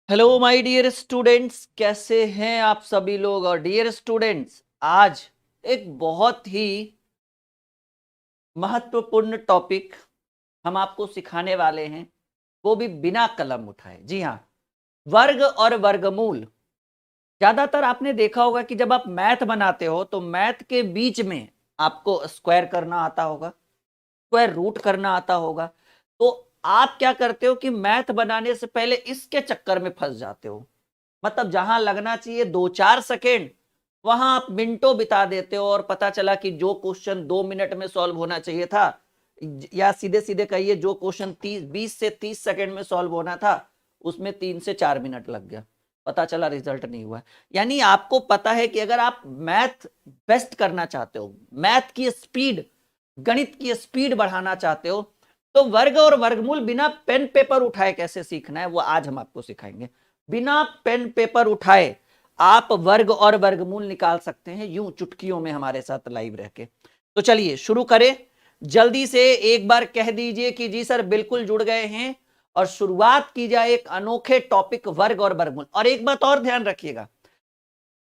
Hello my dear students, कैसे हैं आप सभी लोग। और डियर स्टूडेंट्स, आज एक बहुत ही महत्वपूर्ण टॉपिक हम आपको सिखाने वाले हैं, वो भी बिना कलम उठाए। जी हाँ, वर्ग और वर्गमूल। ज्यादातर आपने देखा होगा कि जब आप मैथ बनाते हो तो मैथ के बीच में आपको स्क्वायर करना आता होगा, स्क्वायर रूट करना आता होगा। तो आप क्या करते हो कि मैथ बनाने से पहले इसके चक्कर में फंस जाते हो। मतलब जहां लगना चाहिए 2-4 सेकेंड, वहां आप मिनटों बिता देते हो और पता चला कि जो क्वेश्चन 2 मिनट में सॉल्व होना चाहिए था, या सीधे सीधे कहिए जो क्वेश्चन 20 से 30 सेकेंड में सॉल्व होना था, उसमें 3 से 4 मिनट लग गया। पता चला रिजल्ट नहीं हुआ। यानी आपको पता है कि अगर आप मैथ बेस्ट करना चाहते हो, मैथ की स्पीड, गणित की स्पीड बढ़ाना चाहते हो, तो वर्ग और वर्गमूल बिना पेन पेपर उठाए कैसे सीखना है, वो आज हम आपको सिखाएंगे। बिना पेन पेपर उठाए आप वर्ग और वर्गमूल निकाल सकते हैं यूं चुटकियों में हमारे साथ लाइव रह के। तो चलिए शुरू करें। जल्दी से एक बार कह दीजिए कि जी सर बिल्कुल जुड़ गए हैं, और शुरुआत की जाए एक अनोखे टॉपिक वर्ग और वर्गमूल। और एक बात और ध्यान रखिएगा,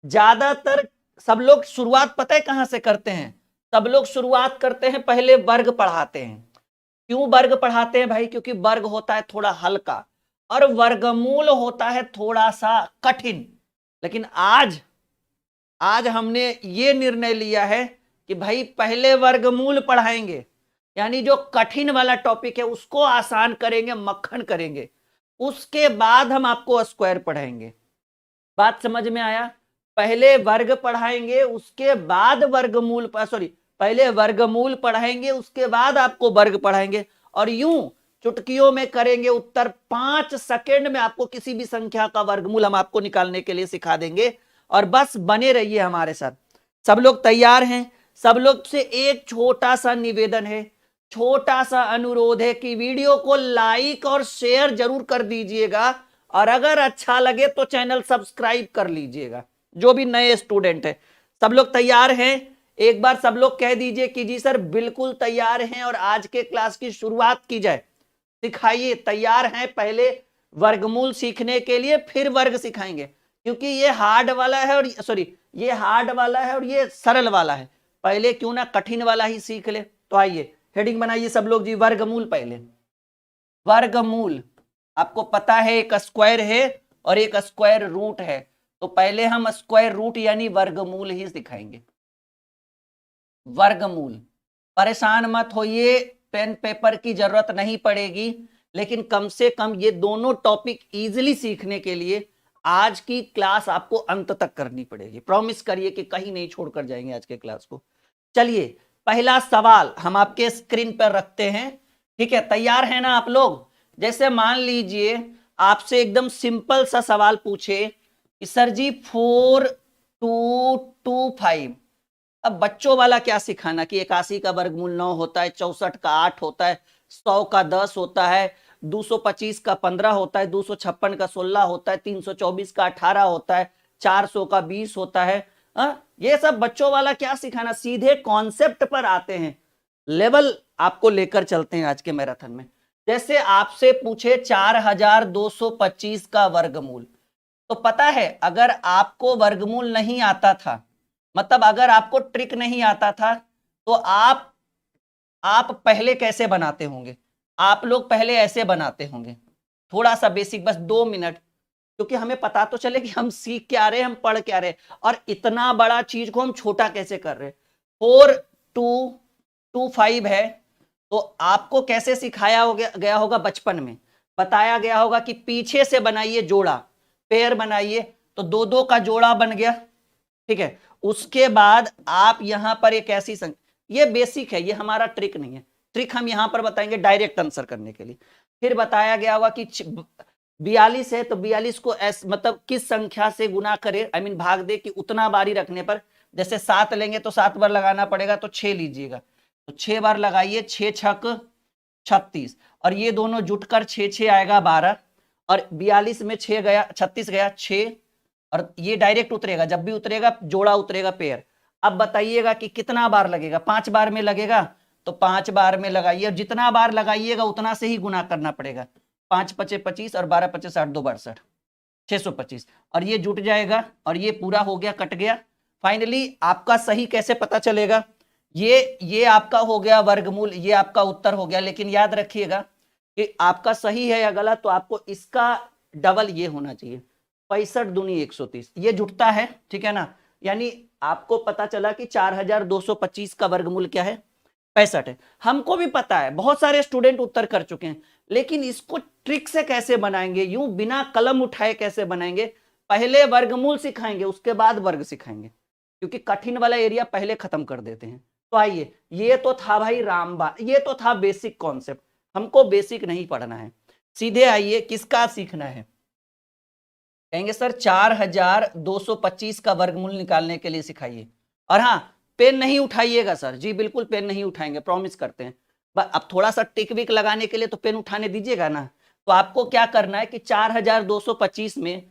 ज्यादातर सब लोग शुरुआत पता है कहां से करते हैं? सब लोग शुरुआत करते हैं, पहले वर्ग पढ़ाते हैं। क्यों वर्ग पढ़ाते हैं भाई? क्योंकि वर्ग होता है थोड़ा हल्का और वर्गमूल होता है थोड़ा सा कठिन। लेकिन आज आज हमने ये निर्णय लिया है कि भाई पहले वर्गमूल पढ़ाएंगे, यानी जो कठिन वाला टॉपिक है उसको आसान करेंगे, मक्खन करेंगे। उसके बाद हम आपको स्क्वायर पढ़ाएंगे। बात समझ में आया? पहले वर्ग पढ़ाएंगे, उसके बाद वर्गमूल, सॉरी, पहले वर्गमूल पढ़ाएंगे, उसके बाद आपको वर्ग पढ़ाएंगे। और यूं चुटकियों में करेंगे उत्तर। 5 सेकेंड में आपको किसी भी संख्या का वर्गमूल हम आपको निकालने के लिए सिखा देंगे। और बस बने रहिए हमारे साथ। सब लोग तैयार हैं? सब लोग से एक छोटा सा निवेदन है, छोटा सा अनुरोध है कि वीडियो को लाइक और शेयर जरूर कर दीजिएगा, और अगर अच्छा लगे तो चैनल सब्सक्राइब कर लीजिएगा। जो भी नए स्टूडेंट है, सब लोग तैयार हैं? एक बार सब लोग कह दीजिए कि जी सर बिल्कुल तैयार हैं, और आज के क्लास की शुरुआत की जाए। सिखाइए, तैयार हैं पहले वर्गमूल सीखने के लिए, फिर वर्ग सिखाएंगे। क्योंकि ये हार्ड वाला है, और सॉरी, ये हार्ड वाला है और ये सरल वाला है। पहले क्यों ना कठिन वाला ही सीख ले। तो आइए हेडिंग बनाइए सब लोग जी। वर्गमूल पहले। वर्गमूल आपको पता है एक स्क्वायर है और एक स्क्वायर रूट है। तो पहले हम स्क्वायर रूट यानी वर्गमूल ही सिखाएंगे। वर्गमूल, परेशान मत होइए, पेन पेपर की जरूरत नहीं पड़ेगी। लेकिन कम से कम ये दोनों टॉपिक इजीली सीखने के लिए आज की क्लास आपको अंत तक करनी पड़ेगी। प्रॉमिस करिए कि कहीं नहीं छोड़कर जाएंगे आज के क्लास को। चलिए पहला सवाल हम आपके स्क्रीन पर रखते हैं। ठीक है, तैयार है ना आप लोग? जैसे मान लीजिए आपसे एकदम सिंपल सा सवाल पूछे कि सर जी 4225, अब बच्चों वाला क्या सिखाना कि 81 का वर्गमूल 9 होता है, 64 का 8 होता है, 100 का 10 होता है, 225 का 15 होता है, 256 का 16 होता है, 324 का 18 होता है, 400 का 20 होता है। ये सब बच्चों वाला क्या सिखाना, सीधे कॉन्सेप्ट पर आते हैं। लेवल आपको लेकर चलते हैं आज के मैराथन में। जैसे आपसे पूछे 4225 का वर्गमूल, तो पता है अगर आपको वर्गमूल नहीं आता था, मतलब अगर आपको ट्रिक नहीं आता था, तो आप पहले कैसे बनाते होंगे? आप लोग पहले ऐसे बनाते होंगे, थोड़ा सा बेसिक, बस 2 मिनट, क्योंकि हमें पता तो चले कि हम सीख क्या रहे, हम पढ़ क्या रहे, और इतना बड़ा चीज को हम छोटा कैसे कर रहे। 4225 है, तो आपको कैसे सिखाया गया होगा? बचपन में बताया गया होगा कि पीछे से बनाइए जोड़ा, पेयर बनाइए, तो 2-2 का जोड़ा बन गया। ठीक है, उसके बाद आप यहां पर एक ऐसी संख्या, ये बेसिक है, ये हमारा ट्रिक नहीं है। ट्रिक हम यहां पर बताएंगे डायरेक्ट आंसर करने के लिए। फिर बताया गया होगा कि 42 है, तो 42 को मतलब किस संख्या से गुना करे, आई मीन भाग दे, कि उतना बारी रखने पर, जैसे 7 लेंगे तो 7 बार लगाना पड़ेगा, तो 6 लीजिएगा, तो 6 बार लगाइए, 6 छक 36, और ये दोनों जुटकर 6 आएगा 12, और 42 में 6 गया, 36 गया 6, और ये डायरेक्ट उतरेगा, जब भी उतरेगा जोड़ा उतरेगा पेयर। अब बताइएगा कि कितना बार लगेगा? 5 बार में लगेगा, तो 5 बार में लगाइए, और जितना बार लगाइएगा उतना से ही गुना करना पड़ेगा। 5 पचे 25 और 12 पचे 60, 2 62। 625 और ये जुट जाएगा और ये पूरा हो गया, कट गया। फाइनली आपका सही कैसे पता चलेगा? ये आपका हो गया वर्गमूल, ये आपका उत्तर हो गया। लेकिन याद रखिएगा कि आपका सही है या गलत, तो आपको इसका डबल ये होना चाहिए। 65 दूनी 130, ये जुटता है, ठीक है ना। यानी आपको पता चला कि 4225 का वर्गमूल क्या है? 65 है। हमको भी पता है, बहुत सारे स्टूडेंट उत्तर कर चुके हैं, लेकिन इसको ट्रिक से कैसे बनाएंगे, यूं बिना कलम उठाए कैसे बनाएंगे? पहले वर्गमूल सिखाएंगे, उसके बाद वर्ग सिखाएंगे, क्योंकि कठिन वाला एरिया पहले खत्म कर देते हैं। तो आइए, ये तो था भाई रामबाण, ये तो था बेसिक कॉन्सेप्ट। हमको बेसिक नहीं पढ़ना है, सीधे आइए किसका सीखना है। कहेंगे सर 4225 का वर्गमूल निकालने के लिए सिखाइए। और हाँ, पेन नहीं उठाइएगा सर। जी बिल्कुल पेन नहीं उठाएंगे, प्रॉमिस करते हैं। अब थोड़ा सा टिक विक लगाने के लिए तो पेन उठाने दीजिएगा ना। तो आपको क्या करना है कि 4225 में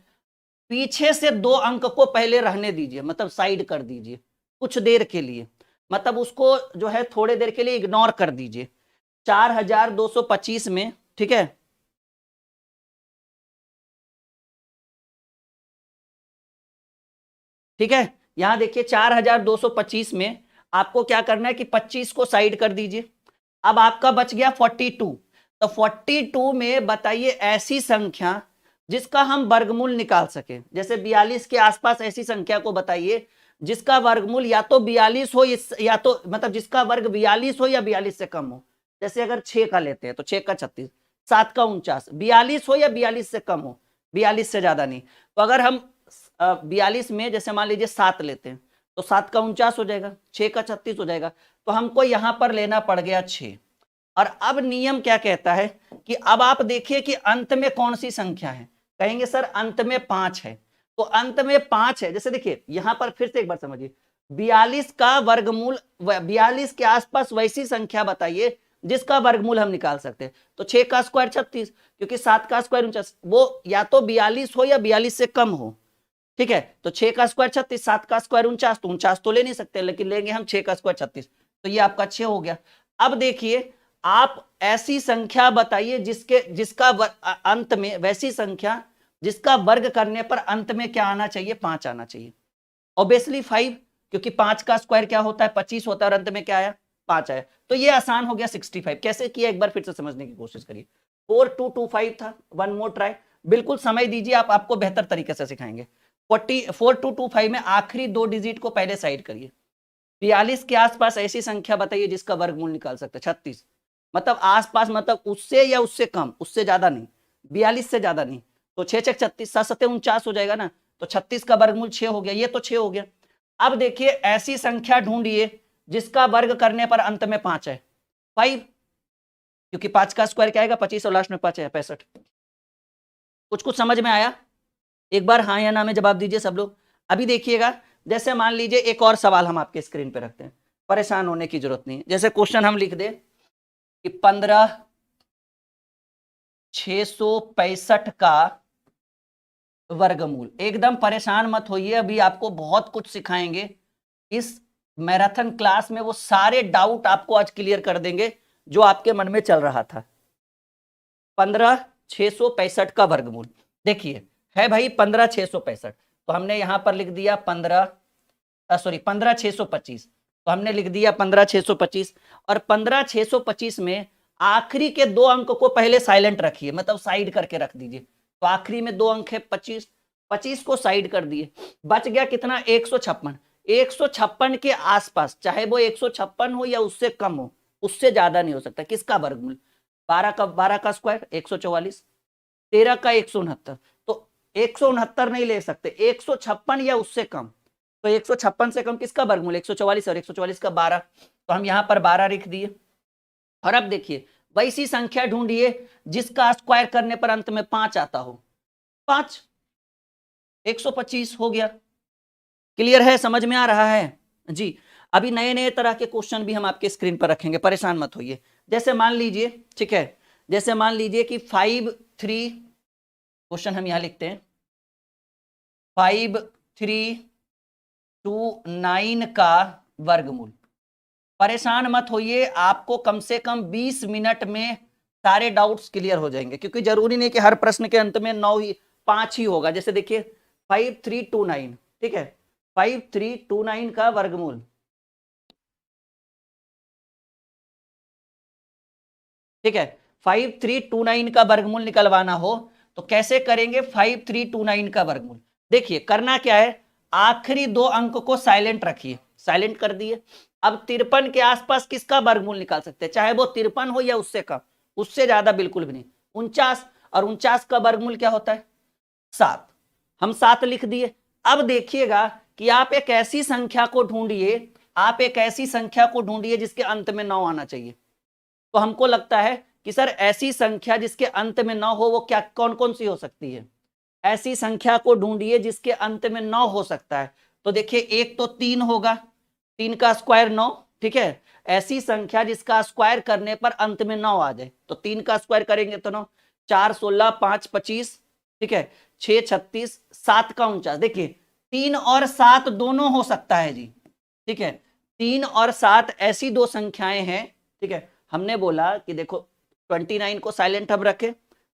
पीछे से 2 अंक को पहले रहने दीजिए, मतलब साइड कर दीजिए कुछ देर के लिए, मतलब उसको जो है थोड़े देर के लिए इग्नोर कर दीजिए। 4225 में, ठीक है, ठीक है, यहां देखिए 4225 में आपको क्या करना है कि 25 को साइड कर दीजिए। अब आपका बच गया 42। तो 42 में बताइए ऐसी संख्या जिसका हम वर्गमूल निकाल सके। जैसे 42 के आसपास ऐसी संख्या को बताइए जिसका वर्गमूल या तो 42 हो या तो मतलब जिसका वर्ग 42 हो या 42 से कम हो। जैसे अगर 6 का लेते हैं तो 6 का 36, 7 का 49, 42 हो या 42 से कम हो, 42 से ज्यादा नहीं। तो अगर हम 42 में जैसे मान लीजिए 7 लेते हैं तो 7 का 49 हो जाएगा, 6 का 36 हो जाएगा। तो हमको यहां पर लेना पड़ गया 6। और अब नियम क्या कहता है कि अब आप देखिए कि अंत में कौन सी संख्या है। कहेंगे सर अंत में 5 है। तो अंत में 5 है, जैसे देखिए यहां पर फिर से एक बार समझिए, 42 का वर्गमूल, 42 के आसपास वैसी संख्या बताइए जिसका वर्गमूल हम निकाल सकते हैं। तो 6 का स्क्वायर 36, क्योंकि 7 का स्क्वायर 49, वो या तो 42 हो या 42 से कम हो, ठीक है। तो 6 का स्क्वायर 36, 7 का स्क्वायर 49, तो 49 तो ले नहीं सकते, लेकिन लेंगे हम 6 का स्क्वायर 36। तो ये आपका 6 हो गया। अब देखिए आप ऐसी संख्या बताइए जिसका अंत में, वैसी संख्या जिसका वर्ग करने पर अंत में क्या आना चाहिए? 5 आना चाहिए। ऑब्वियसली 5, क्योंकि 5 का स्क्वायर क्या होता है? 25 होता है, और अंत में क्या आया? 5 आया। तो ये आसान हो गया 65। कैसे किया एक बार फिर से समझने की कोशिश करिए। 4225 था, वन मोर ट्राई, बिल्कुल समय दीजिए, आपको बेहतर तरीके से सिखाएंगे। 4225 में आखिरी 2 डिजिट को पहले साइड करिए। 42 के आसपास ऐसी संख्या बताइए जिसका वर्गमूल निकाल सकते हैं। 36 मतलब आसपास, मतलब उससे या उससे कम, उससे ज्यादा नहीं, 42 से ज्यादा नहीं। तो 6 6 36, 7 7 49 हो जाएगा ना। तो 36 का वर्गमूल 6 हो गया, ये तो 6 हो गया। अब देखिए ऐसी संख्या ढूंढिए जिसका वर्ग करने पर अंत में 5 है। 5, क्योंकि 5 का स्क्वायर क्या आएगा? 25 और लास्ट में 5 है, 65। कुछ समझ में आया? एक बार हाँ या ना में जवाब दीजिए सब लोग। अभी देखिएगा, जैसे मान लीजिए एक और सवाल हम आपके स्क्रीन पे रखते हैं, परेशान होने की जरूरत नहीं। जैसे क्वेश्चन हम लिख दे कि 15,665 का वर्गमूल। एकदम परेशान मत होइए, अभी आपको बहुत कुछ सिखाएंगे इस मैराथन क्लास में। वो सारे डाउट आपको आज क्लियर कर देंगे जो आपके मन में चल रहा था। 15,665 का वर्गमूल देखिए है भाई 15,665। तो हमने यहां पर लिख दिया 15,625। तो हमने लिख दिया 15,625। और 15,625 में आखिरी के 2 अंक को पहले साइलेंट रखिए, मतलब साइड करके रख दीजिए। तो आखिरी में 2 अंक है 25, 25 को साइड कर दिए। बच गया कितना? 156। 156 के आसपास, चाहे वो 156 हो या उससे कम हो, उससे ज्यादा नहीं हो सकता। किसका वर्गमूल? 12 का स्क्वायर 144, 13 का 169। तो 169 नहीं ले सकते, 156 या उससे कम। तो 156 से कम किसका वर्गमूल? 144, और 144 का 12। तो हम यहां पर 12 लिख दिए। और अब देखिए वैसी संख्या ढूंढिए जिसका स्क्वायर करने पर अंत में 5 आता हो। 5, 125 हो गया। क्लियर है? समझ में आ रहा है जी? अभी नए नए तरह के क्वेश्चन भी हम आपके स्क्रीन पर रखेंगे, परेशान मत होइए। जैसे मान लीजिए, ठीक है, जैसे मान लीजिए कि 53, क्वेश्चन हम यहां लिखते हैं 5329 का वर्गमूल। परेशान मत होइए, आपको कम से कम 20 मिनट में सारे डाउट्स क्लियर हो जाएंगे, क्योंकि जरूरी नहीं कि हर प्रश्न के अंत में 9 ही 5 ही होगा। जैसे देखिए 5329, ठीक है, 5329 का वर्गमूल, ठीक है, 5329 का वर्गमूल निकलवाना हो तो कैसे करेंगे? 5329 का वर्गमूल, देखिए करना क्या है, आखिरी दो अंक को साइलेंट रखिए, साइलेंट कर दिए। अब 53 के आसपास किसका वर्गमूल निकाल सकते हैं, चाहे वो 53 हो या उससे कम, उससे ज्यादा बिल्कुल भी नहीं। 49, और 49 का वर्गमूल क्या होता है? 7। हम 7 लिख दिए। अब देखिएगा कि आप एक ऐसी संख्या को ढूंढिए, आप एक ऐसी संख्या को ढूंढिए जिसके अंत में 9 आना चाहिए। तो हमको लगता है कि सर ऐसी संख्या जिसके अंत में 9 हो वो क्या, कौन कौन सी हो सकती है? ऐसी संख्या को ढूंढिए जिसके अंत में 9 हो सकता है। तो देखिए एक तो 3 होगा, 3 का स्क्वायर 9, ठीक है। ऐसी संख्या जिसका स्क्वायर करने पर अंत में 9 आ जाए, तो 3 का स्क्वायर करेंगे तो 9, 4 16 5 25, ठीक है, 6 36, 7 का 49। देखिए 3 और 7 दोनों हो सकता है जी, ठीक है, 3 और 7 ऐसी दो संख्याएं हैं, ठीक है। हमने बोला कि देखो 29 को साइलेंट हम रखे,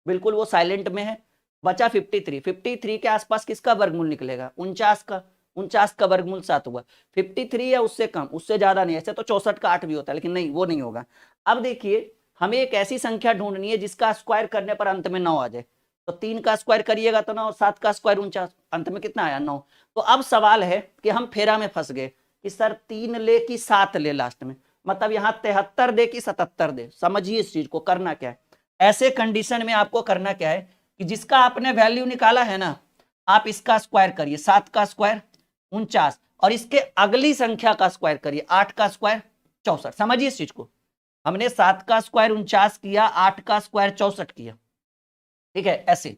बिल्कुल वो साइलेंट में है, बचा 53। 53 के आसपास किसका वर्गमूल निकलेगा? 49 का। 49 का वर्गमूल 7 हुआ। 53 या उससे कम, उससे ज्यादा नहीं, ऐसे तो 64 का 8 भी होता है, लेकिन नहीं, वो नहीं होगा। अब देखिए हमें एक ऐसी संख्या ढूंढनी है जिसका स्क्वायर करने पर अंत में 9 आ जाए। तो 3 का स्क्वायर करिएगा तो 9, 7 का स्क्वायर 49, अंत में कितना आया? 9। तो अब सवाल है कि हम फेरा में फंस गए कि सर 3 ले कि 7 ले लास्ट में, मतलब यहां 73 दे कि 77 दे। समझिए इस चीज को, करना क्या है ऐसे कंडीशन में, आपको करना क्या है कि जिसका आपने वैल्यू निकाला है ना, आप इसका स्क्वायर करिए, 7 का स्क्वायर 49, और इसके अगली संख्या का स्क्वायर करिए, 8 का स्क्वायर 64। समझिए इस चीज को, हमने 7 का स्क्वायर 49 किया, 8 का स्क्वायर 64 किया, ठीक है, ऐसे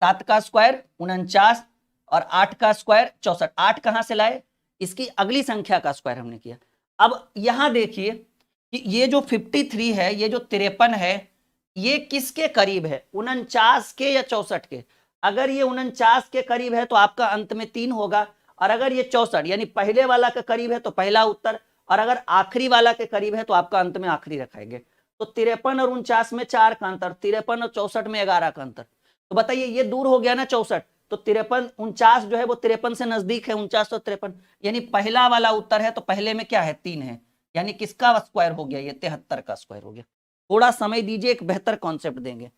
7 का स्क्वायर 49 और 8 का स्क्वायर 64। 8 कहां से लाए? इसकी अगली संख्या का स्क्वायर हमने किया। अब यहां देखिए कि ये जो 53 है, ये जो 53 है, ये किसके करीब है? 49 के या 64 के? अगर ये 49 के करीब है तो आपका अंत में 3 होगा, और अगर ये 64 यानी पहले वाला के करीब है तो पहला उत्तर, और अगर आखिरी वाला के करीब है तो आपका अंत में आखिरी रखाएंगे। तो 53 और 49 में 4 का अंतर, 53 और 64 में 11 का अंतर। तो बताइए ये दूर हो गया ना 64, तो 53 49 जो है वो 53 से नजदीक है, 49 और 53, यानी पहला वाला उत्तर है, तो पहले में क्या है? 3 है, यानी किसका स्क्वायर हो गया? ये 73 का स्क्वायर हो गया। थोड़ा समय दीजिए, एक बेहतर कॉन्सेप्ट देंगे,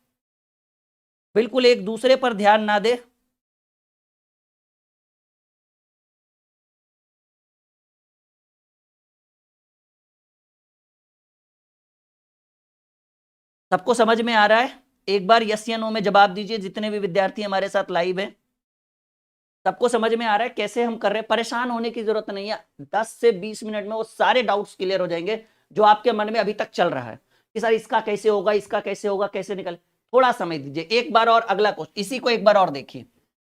बिल्कुल एक दूसरे पर ध्यान ना दे। सबको समझ में आ रहा है? एक बार यस या नो में जवाब दीजिए, जितने भी विद्यार्थी हमारे साथ लाइव हैं। सबको समझ में आ रहा है कैसे हम कर रहे हैं? परेशान होने की जरूरत नहीं है, 10 से 20 मिनट में वो सारे डाउट्स क्लियर हो जाएंगे जो आपके मन में अभी तक चल रहा है कि सर इसका कैसे होगा, इसका कैसे होगा, कैसे निकल। थोड़ा समय दीजिए, एक बार और अगला क्वेश्चन, इसी को एक बार और देखिए।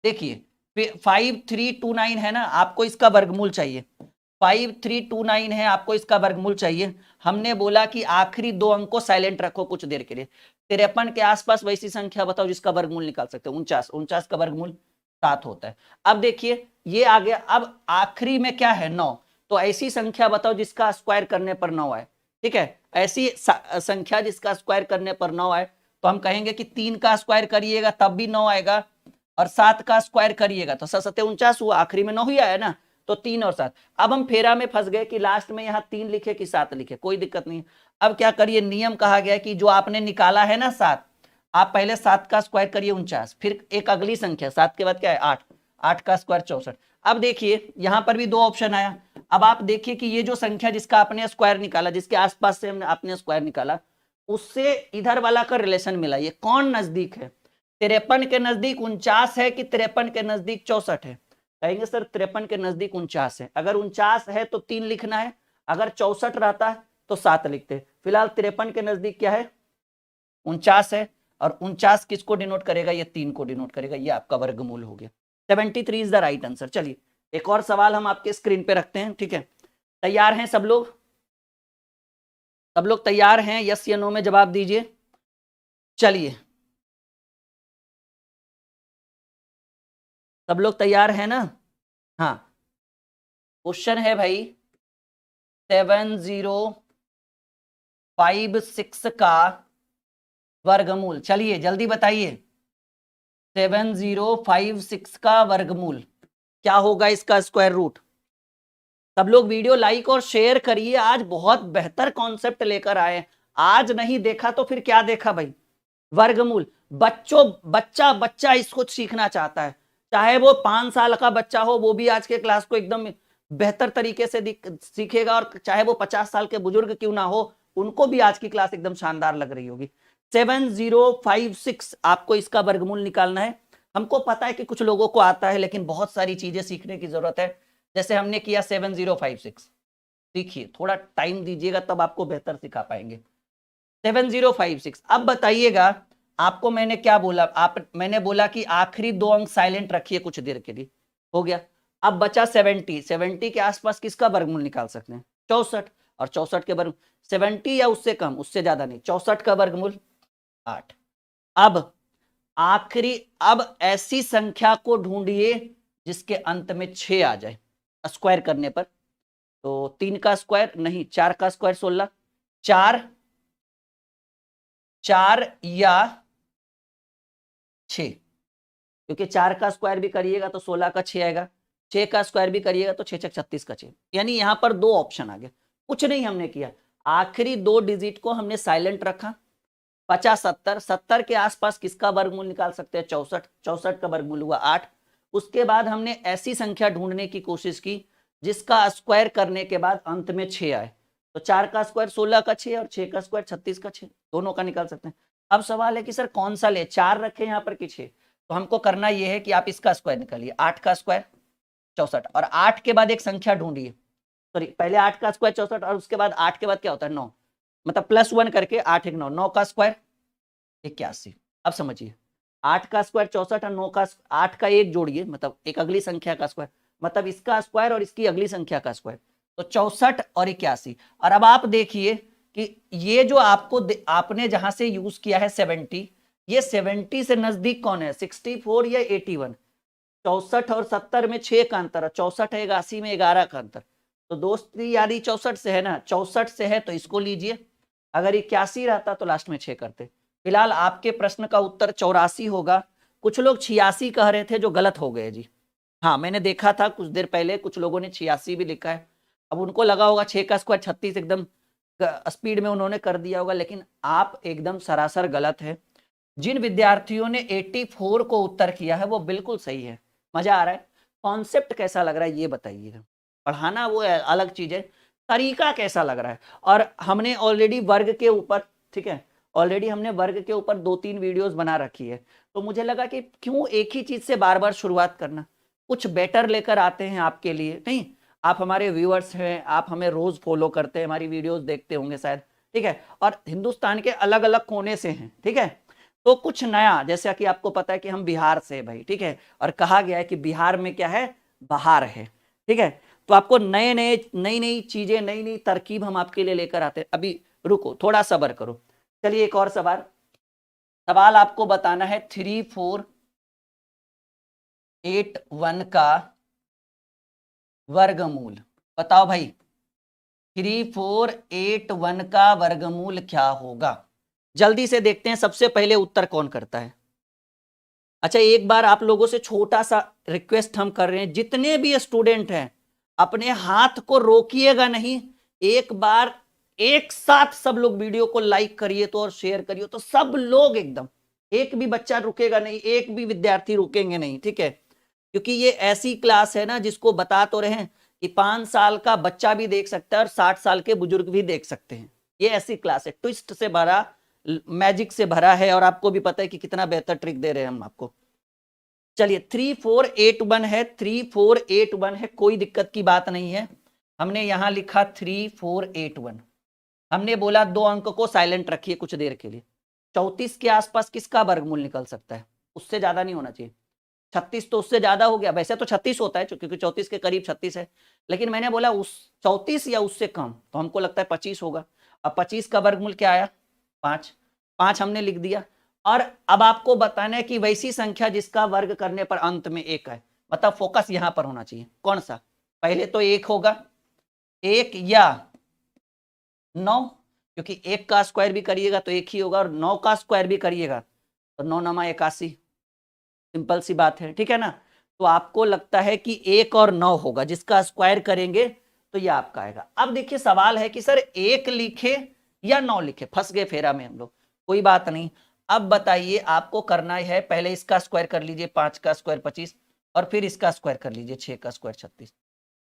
देखिए 5329 है ना, आपको इसका वर्गमूल चाहिए। 5329 है, आपको इसका वर्गमूल चाहिए। हमने बोला कि आखिरी दो अंक को साइलेंट रखो कुछ देर के लिए। 53 के आसपास वैसी संख्या बताओ जिसका वर्गमूल निकाल सकते हो। 49, 49 का वर्गमूल 7 होता है। अब देखिए ये आ गया, अब आखिरी में क्या है? 9। तो ऐसी संख्या बताओ जिसका स्क्वायर करने पर 9 आए, ठीक है, ऐसी संख्या जिसका स्क्वायर करने पर 9 आए। तो हम कहेंगे कि 3 का स्क्वायर करिएगा तब भी 9 आएगा, और 7 का स्क्वायर करिएगा तो 7 7 49 हुआ, आखिरी में 9 ही आया ना, तो 3 और 7। अब हम फेरा में फंस गए कि लास्ट में यहाँ 3 लिखे कि 7 लिखे, कोई दिक्कत नहीं। अब क्या करिए, नियम कहा गया कि जो आपने निकाला है ना 7, आप पहले 7 का स्क्वायर करिए 49, फिर एक अगली संख्या 7 के बाद क्या है? 8, 8 का स्क्वायर 64। अब देखिए यहां पर भी दो ऑप्शन आया। अब आप देखिए कि ये जो संख्या जिसका आपने स्क्वायर निकाला, जिसके आसपास से आपने स्क्वायर निकाला, उससे इधर वाला का रिलेशन मिला, ये कौन नजदीक है? 53 के नजदीक 49 है कि 53 के नजदीक 64 है? कहेंगे सर 53 के नजदीक 49 है। अगर 49 है तो 3 लिखना है, अगर 64 रहता है तो 7 लिखते। फिलहाल 53 के नजदीक क्या है? 49 है, और 49 किसको डिनोट करेगा? ये 3 को डिनोट करेगा, ये आपका वर्गमूल हो गया। 73 इज द राइट आंसर। चलिए एक और सवाल हम आपके स्क्रीन पे रखते हैं, ठीक है। तैयार हैं सब लोग? सब लोग तैयार हैं? यस या नो में जवाब दीजिए। चलिए सब लोग तैयार हैं ना? हाँ, क्वेश्चन है भाई 7056 का वर्गमूल। चलिए जल्दी बताइए। 7056 का वर्गमूल क्या होगा इसका स्क्वायर रूट। सब लोग वीडियो लाइक और शेयर करिए, आज बहुत बेहतर कॉन्सेप्ट लेकर आए। आज नहीं देखा तो फिर क्या देखा भाई। वर्गमूल, बच्चा बच्चा इसको सीखना चाहता है, चाहे वो 5 साल का बच्चा हो वो भी आज के क्लास को एकदम बेहतर तरीके से सीखेगा, और चाहे वो 50 साल के बुजुर्ग क्यों ना हो उनको भी आज की क्लास एकदम शानदार लग रही होगी। 7056 आपको इसका वर्गमूल निकालना है। हमको पता है कि कुछ लोगों को आता है, लेकिन बहुत सारी चीजें सीखने की जरूरत है। जैसे हमने किया 7056, सीखिए, थोड़ा टाइम दीजिएगा तब आपको बेहतर सिखा पाएंगे। 7056, अब बताइएगा आपको मैंने क्या बोला, मैंने बोला कि आखिरी 2 अंक साइलेंट रखिए कुछ देर के लिए, हो गया। अब बचा 70 के आसपास किसका वर्गमूल निकाल सकते हैं, 64, और 64 के वर्ग 70 या उससे कम, उससे ज्यादा नहीं, 64 का वर्गमूल 8। अब आखिरी, अब ऐसी संख्या को ढूंढिए जिसके अंत में 6 आ जाए स्क्वायर करने पर। तो 3 का स्क्वायर नहीं, 4 का स्क्वायर 16, 4 या 6, क्योंकि 4 का स्क्वायर भी करिएगा तो 16 का 6 आएगा, 6 का स्क्वायर भी करिएगा तो 6 6 36 का 6, यानी यहां पर 2 ऑप्शन आ गए। कुछ नहीं हमने किया, आखिरी 2 डिजिट को हमने साइलेंट रखा। 50 70, 70 के आसपास किसका वर्गमूल निकाल सकते हैं, 64, 64 का वर्गमूल हुआ 8। उसके बाद हमने ऐसी संख्या ढूंढने की कोशिश की जिसका स्क्वायर करने के बाद अंत में 6 आए। तो 4 का स्क्वायर 16 का 6 और 6 का स्क्वायर 36 का 6, दोनों का निकाल सकते हैं। अब सवाल है कि सर कौन सा ले, 4 रखे यहाँ पर कि 6। तो हमको करना यह है कि आप इसका स्क्वायर निकालिए, 8 का स्क्वायर 64, और 8 के बाद एक संख्या ढूंढिए, सॉरी पहले 8 का स्क्वायर 64 और उसके बाद 8 के बाद क्या होता है 9, मतलब +1 करके 8 1 9, 9 का स्क्वायर 81। अब समझिए 8 का स्क्वायर 64 और 9 का 8 का एक जोड़िए, मतलब एक अगली संख्या का स्क्वायर, मतलब इसका स्क्वायर और इसकी अगली संख्या का स्क्वायर, तो 64 और 81। और अब आप देखिए कि ये जो आपने जहां से यूज किया है 70, ये 70 से नजदीक कौन है, 64 या 81। 64 और 70 में 6 का अंतर है, 64 है 81 में 11 का अंतर, तो दोस्ती यारी 64 से है ना, 64 से है तो इसको लीजिए, अगर 81 रहता तो लास्ट में 6 करते। फिलहाल आपके प्रश्न का उत्तर 84 होगा। कुछ लोग 86 कह रहे थे जो गलत हो गए जी। हाँ मैंने देखा था कुछ देर पहले कुछ लोगों ने 86 भी लिखा है, अब उनको लगा होगा 6 का स्क्वायर 36, एकदम स्पीड में उन्होंने कर दिया होगा, लेकिन आप एकदम सरासर गलत है। जिन विद्यार्थियों ने 84 को उत्तर किया है वो बिल्कुल सही है। मजा आ रहा है, कॉन्सेप्ट कैसा लग रहा है ये बताइएगा। पढ़ाना वो अलग चीज है, तरीका कैसा लग रहा है। और हमने ऑलरेडी वर्ग के ऊपर, ठीक है, ऑलरेडी हमने वर्ग के ऊपर 2-3 वीडियोस बना रखी है, तो मुझे लगा कि क्यों एक ही चीज से बार बार शुरुआत करना, कुछ बेटर लेकर आते हैं आपके लिए। नहीं, आप हमारे व्यूअर्स हैं, आप हमें रोज फॉलो करते हैं, हमारी वीडियोस देखते होंगे शायद, ठीक है, और हिंदुस्तान के अलग अलग कोने से हैं, ठीक है, तो कुछ नया, जैसा कि आपको पता है कि हम बिहार से भाई, ठीक है, और कहा गया है कि बिहार में क्या है, बहार है, ठीक है, तो आपको नए नए नई नई चीजें, नई नई तरकीब हम आपके लिए लेकर आते हैं। अभी रुको, थोड़ा सब्र करो। चलिए एक और सवाल आपको बताना है 3481 का वर्गमूल। बताओ भाई 3481 का वर्गमूल क्या होगा, जल्दी से देखते हैं सबसे पहले उत्तर कौन करता है। अच्छा एक बार आप लोगों से छोटा सा रिक्वेस्ट हम कर रहे हैं, जितने भी स्टूडेंट हैं अपने हाथ को रोकिएगा नहीं, एक बार एक साथ सब लोग वीडियो को लाइक करिए तो और शेयर करिए, तो सब लोग एकदम, एक भी बच्चा रुकेगा नहीं, एक भी विद्यार्थी रुकेंगे नहीं, ठीक है, क्योंकि ये ऐसी क्लास है ना जिसको बता तो रहे हैं कि 5 साल का बच्चा भी देख सकता है और 60 साल के बुजुर्ग भी देख सकते हैं। ये ऐसी क्लास है, ट्विस्ट से भरा, मैजिक से भरा है, और आपको भी पता है कि कितना बेहतर ट्रिक दे रहे हैं हम आपको। चलिए 3481 है, 3481 है, कोई दिक्कत की बात नहीं है। हमने यहां लिखा 3481, हमने बोला 2 अंक को साइलेंट रखिए कुछ देर के लिए। 34 के आसपास किसका वर्गमूल निकल सकता है, उससे ज्यादा नहीं होना चाहिए। 36 तो उससे ज्यादा हो गया, वैसे तो 36 होता है क्योंकि 34 के करीब 36 है, लेकिन मैंने बोला उस 34 या उससे कम, तो हमको लगता है 25 होगा। अब 25 का वर्गमूल क्या आया, 5, 5 हमने लिख दिया। और अब आपको बताना है कि वैसी संख्या जिसका वर्ग करने पर अंत में 1 है, मतलब फोकस यहां पर होना चाहिए, कौन सा, पहले तो 1 होगा, 1 या 9, क्योंकि 1 का स्क्वायर भी करिएगा तो 1 ही होगा, और 9 का स्क्वायर भी करिएगा तो 9 9 81, सिंपल सी बात है, ठीक है ना। तो आपको लगता है कि 1 और 9 होगा, जिसका स्क्वायर करेंगे तो ये आपका आएगा। अब देखिए सवाल है कि सर 1 लिखे या 9 लिखे, फंस गए फेरा में हम लोग। कोई बात नहीं, अब बताइए आपको करना है, पहले इसका स्क्वायर कर लीजिए, 5 का स्क्वायर 25, और फिर इसका स्क्वायर कर लीजिए, 6 का स्क्वायर 36।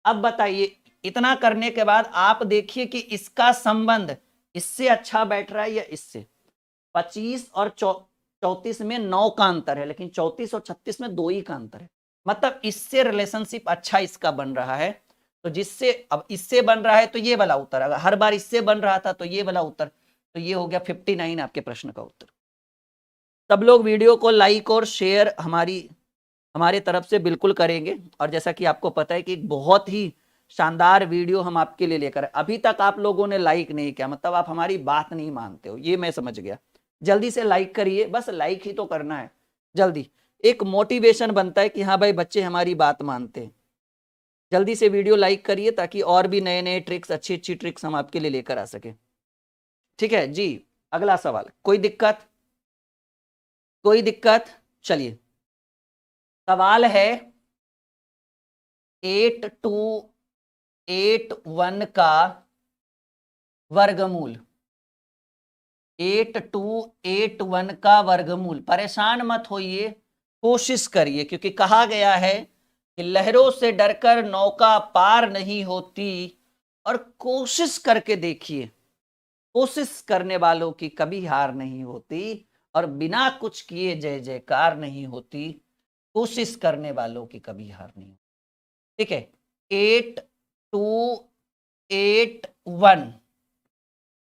अब बताइए इतना करने के बाद आप देखिए कि इसका संबंध इससे अच्छा बैठ रहा है या इससे। 25 और 34 में 9 का अंतर है, लेकिन 34 और 36 में 2 ही का अंतर है। मतलब इससे रिलेशनशिप अच्छा इसका बन रहा है, तो जिससे अब इससे बन रहा है तो ये वाला उत्तर, अगर हर बार इससे बन रहा था तो ये वाला उत्तर, तो ये हो गया 59 आपके प्रश्न का उत्तर। सब लोग वीडियो को लाइक और शेयर हमारे तरफ से बिल्कुल करेंगे। और जैसा कि आपको पता है कि एक बहुत ही शानदार वीडियो हम आपके लिए लेकर, अभी तक आप लोगों ने लाइक नहीं किया, मतलब आप हमारी बात नहीं मानते हो, ये मैं समझ गया। जल्दी से लाइक करिए, बस लाइक ही तो करना है जल्दी, एक मोटिवेशन बनता है कि हाँ भाई बच्चे हमारी बात मानते हैं। जल्दी से वीडियो लाइक करिए ताकि और भी नए नए ट्रिक्स, अच्छी अच्छी ट्रिक्स हम आपके लिए लेकर आ सके। ठीक है जी, अगला सवाल, कोई दिक्कत? कोई दिक्कत? चलिए सवाल है 8281 का वर्गमूल। 8281 का वर्गमूल, परेशान मत होइए, कोशिश करिए, क्योंकि कहा गया है कि लहरों से डरकर नौका पार नहीं होती, और कोशिश करके देखिए, कोशिश करने वालों की कभी हार नहीं होती, और बिना कुछ किए जय जयकार नहीं होती, कोशिश करने वालों की कभी हार नहीं होती। ठीक है, 8281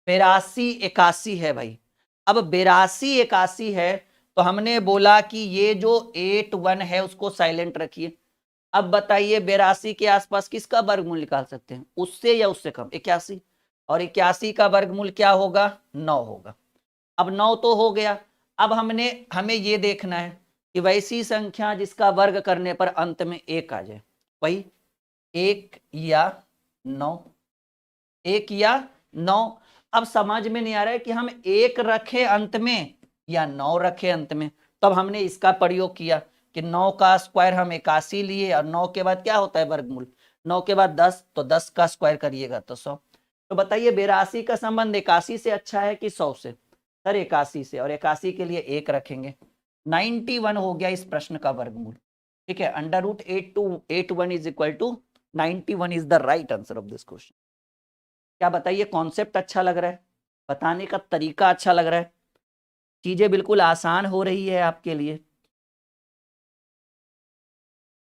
8281 है भाई। अब 8281 है तो हमने बोला कि ये जो 81 है उसको साइलेंट रखिए। अब बताइए 82 के आसपास किसका वर्गमूल निकाल सकते हैं, उससे या उससे कम? 81, और 81 का वर्गमूल क्या होगा? 9 होगा। अब 9 तो हो गया। अब हमें ये देखना है कि वैसी संख्या जिसका वर्ग करने पर अंत में 1 आ जाए, वही 1 या 9, 1 या 9। अब समझ में नहीं आ रहा है कि हम 1 रखे अंत में या 9 रखे अंत में, तब हमने इसका प्रयोग किया कि 9 का स्क्वायर हम 81 लिए, और 9 के बाद क्या होता है वर्गमूल, 9 के बाद 10, तो 10 का स्क्वायर करिएगा तो 100। तो बताइए 82 का संबंध 81 से अच्छा है कि 100 से? सर 81 से, और 81 के लिए 1 रखेंगे, 91 हो गया इस प्रश्न का वर्गमूल। ठीक है, √8281 is equal to 91 is the right answer of this question. क्या बताइए, कॉन्सेप्ट अच्छा लग रहा है, बताने का तरीका अच्छा लग रहा है, चीजें बिल्कुल आसान हो रही है आपके लिए।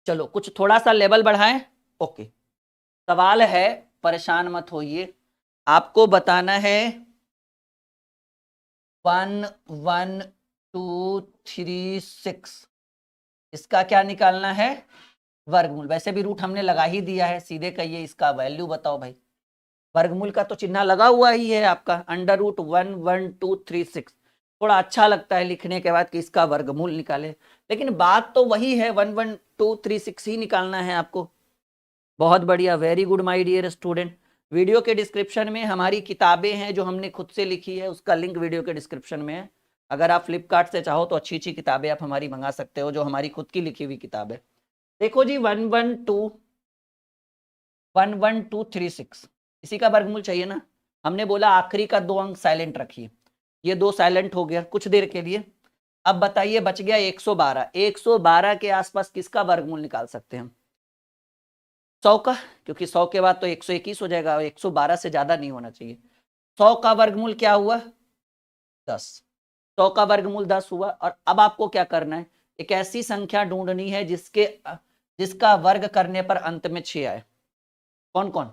चलो कुछ थोड़ा सा लेवल बढ़ाएं। ओके, सवाल है, परेशान मत होइए, आपको बताना है 11236, इसका क्या निकालना है? वर्गमूल। वैसे भी रूट हमने लगा ही दिया है, सीधे कहिए इसका वैल्यू बताओ भाई। वर्गमूल का तो चिन्ह लगा हुआ ही है आपका, √11236। थोड़ा अच्छा लगता है लिखने के बाद कि इसका वर्गमूल निकाले, लेकिन बात तो वही है, 11236 ही निकालना है आपको। बहुत बढ़िया, very good my dear student. Video के डिस्क्रिप्शन में हमारी किताबें हैं जो हमने खुद से लिखी है, उसका लिंक वीडियो के डिस्क्रिप्शन में है। अगर आप फ्लिपकार्ट से चाहो तो अच्छी अच्छी किताबें आप हमारी मंगा सकते हो, जो हमारी खुद की लिखी हुई किताब है। देखो जी 11236, इसी का वर्गमूल चाहिए ना। हमने बोला आखिरी का 2 अंक साइलेंट रखिए, ये 2 साइलेंट हो गया कुछ देर के लिए। अब बताइए बच गया 112। 112 के आसपास किसका वर्गमूल निकाल सकते हैं हम? 100 का, क्योंकि 100 के बाद तो 121 हो जाएगा, 112 से ज्यादा नहीं होना चाहिए। 100 का वर्गमूल क्या हुआ? 10। 100 का वर्गमूल 10 हुआ। और अब आपको क्या करना है, एक ऐसी संख्या ढूंढनी है जिसका वर्ग करने पर अंत में 6 आए। कौन कौन?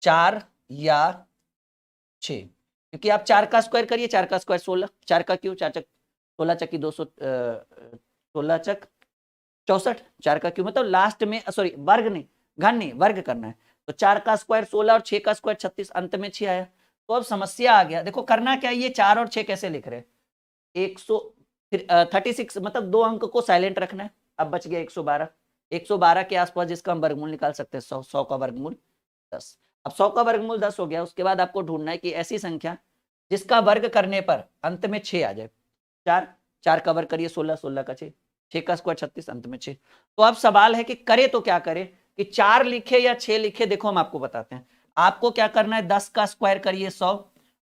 4 या 6, क्योंकि आप 4 का स्क्वायर करिए, 4 का स्क्वायर 16, 4 का क्यों, 4 चक 16 चक्की 200, 16 चक 64, 4 का क्यों मतलब लास्ट में, सॉरी वर्ग नहीं, घन नहीं, वर्ग करना है। तो 4 का स्क्वायर 16 और 6 का स्क्वायर 36, अंत में 6 आया। तो अब समस्या आ गया, देखो करना क्या, ये 4 और 6 कैसे लिख रहे हैं, 136, मतलब 2 अंक को साइलेंट रखना है। अब बच गया 112। 112 के आसपास जिसका हम वर्गमूल निकाल सकते हैं 100, 100 का वर्गमूल 10। अब 100 का वर्गमूल 10 हो गया, उसके बाद आपको ढूंढना है कि ऐसी संख्या जिसका वर्ग करने पर अंत में 6 आ जाए। 4 का वर्ग करिए 16, 16 का 6, 6 का स्क्वायर 36, अंत में 6। तो अब सवाल है कि करे तो क्या करे, कि 4 लिखे या 6 लिखे। देखो हम आपको बताते हैं, आपको क्या करना है, 10 का स्क्वायर करिए 100,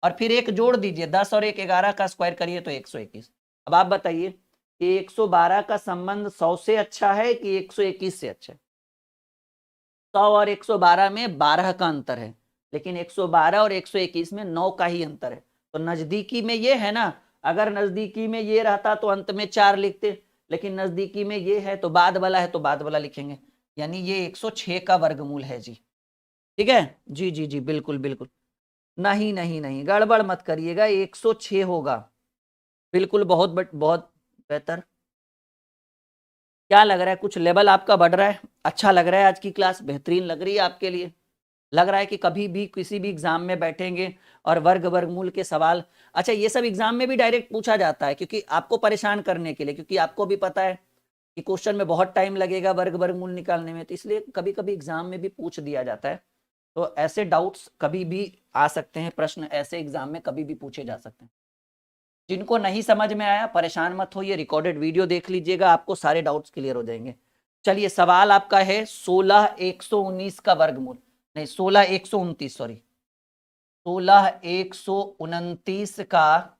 और फिर एक जोड़ दीजिए, 10 और 1 11 का स्क्वायर करिए तो 121। अब आप बताइए कि 112 का संबंध 100 से अच्छा है कि 121 से अच्छा है? 100 और 112 में 12 का अंतर है, लेकिन 112 और 121 में 9 का ही अंतर है। तो नजदीकी में ये है ना, अगर नजदीकी में ये रहता तो अंत में 4 लिखते, लेकिन नजदीकी में ये है तो बाद वाला है तो बाद वाला लिखेंगे, यानी ये 106 का वर्गमूल है जी। ठीक है जी जी जी, बिल्कुल बिल्कुल। नहीं नहीं नहीं, गड़बड़ मत करिएगा, 106 होगा, बिल्कुल। बहुत बहुत बेहतर। क्या लग रहा है, कुछ लेवल आपका बढ़ रहा है, अच्छा लग रहा है, आज की क्लास बेहतरीन लग रही है आपके लिए? लग रहा है कि कभी भी किसी भी एग्जाम में बैठेंगे और वर्गमूल के सवाल, अच्छा ये सब एग्जाम में भी डायरेक्ट पूछा जाता है, क्योंकि आपको परेशान करने के लिए, क्योंकि आपको भी पता है कि क्वेश्चन में बहुत टाइम लगेगा वर्गमूल निकालने में, तो इसलिए कभी कभी एग्जाम में भी पूछ दिया जाता है। तो ऐसे डाउट्स कभी भी आ सकते हैं, प्रश्न ऐसे एग्जाम में कभी भी पूछे जा सकते हैं। जिनको नहीं समझ में आया परेशान मत होइए, रिकॉर्डेड वीडियो देख लीजिएगा, आपको सारे डाउट्स क्लियर हो जाएंगे। चलिए सवाल आपका है 16 119 का वर्गमूल, नहीं 16 129, सॉरी 16 129 का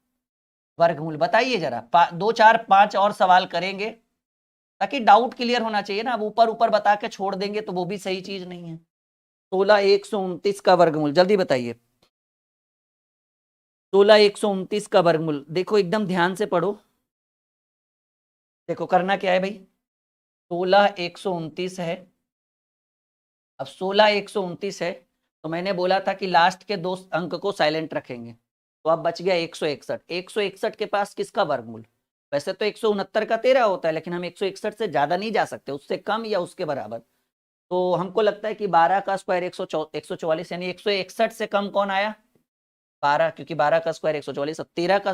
वर्गमूल बताइए जरा। 2 4 5 और सवाल करेंगे ताकि डाउट क्लियर होना चाहिए ना, अब ऊपर ऊपर बता के छोड़ देंगे तो वो भी सही चीज नहीं है। 16 129 का वर्गमूल जल्दी बताइए। 16 129 का वर्गमूल देखो, एकदम ध्यान से पढ़ो। देखो करना क्या है भाई, 16 129 है। अब 16 129 है, तो मैंने बोला था कि लास्ट के 2 अंक को साइलेंट रखेंगे, तो अब बच गया 161। 161 के पास किसका वर्गमूल? वैसे तो 169 का 13 होता है, लेकिन हम 161 से ज्यादा नहीं जा सकते, उससे कम या उसके बराबर। तो हमको लगता है कि 12 का स्क्वायर 144, यानी 161 से कम कौन आया? 12, क्योंकि 12 का स्क्वायर 144, 13 का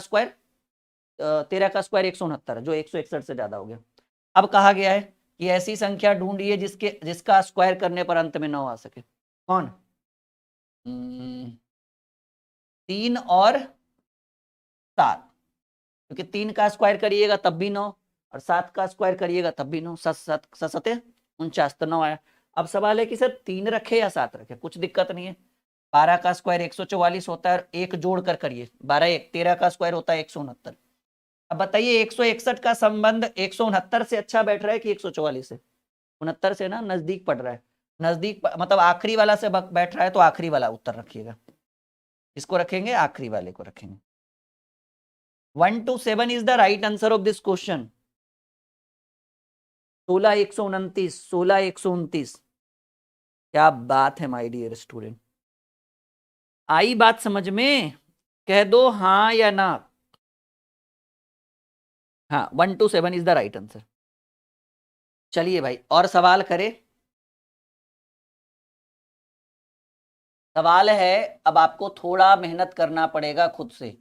स्क्वायर 169, जो 161 से ज्यादा हो गया। अब कहा गया है कि ऐसी संख्या ढूंढिए जिसका स्क्वायर करने पर अंत में 9 आ सके। कौन? 3 और 7, क्योंकि 3 का स्क्वायर करिएगा तब भी 9, और 7 का स्क्वायर करिएगा तब भी 9, 7 7 49, तो 9 आया। अब सवाल है कि सर 3 रखे या 7 रखे, कुछ दिक्कत नहीं है। 12 का स्क्वायर 144 होता है, एक जोड़ कर करिए, 12 1 13 का स्क्वायर होता है 169। अब बताइए 161 का संबंध 169 से अच्छा बैठ रहा है कि 144 से? 69 से ना, नजदीक पड़ रहा है, नजदीक मतलब आखिरी वाला से बैठ रहा है, तो आखिरी वाला उत्तर रखिएगा। इसको रखेंगे, आखिरी वाले को रखेंगे। 1 to 7 is the right answer of this question। 16 129, 16 129। क्या बात है माय डियर स्टूडेंट, आई बात समझ में? कह दो हाँ या ना। हाँ, 1 to 7 is the right answer. चलिए भाई और सवाल करें। सवाल है, अब आपको थोड़ा मेहनत करना पड़ेगा खुद से,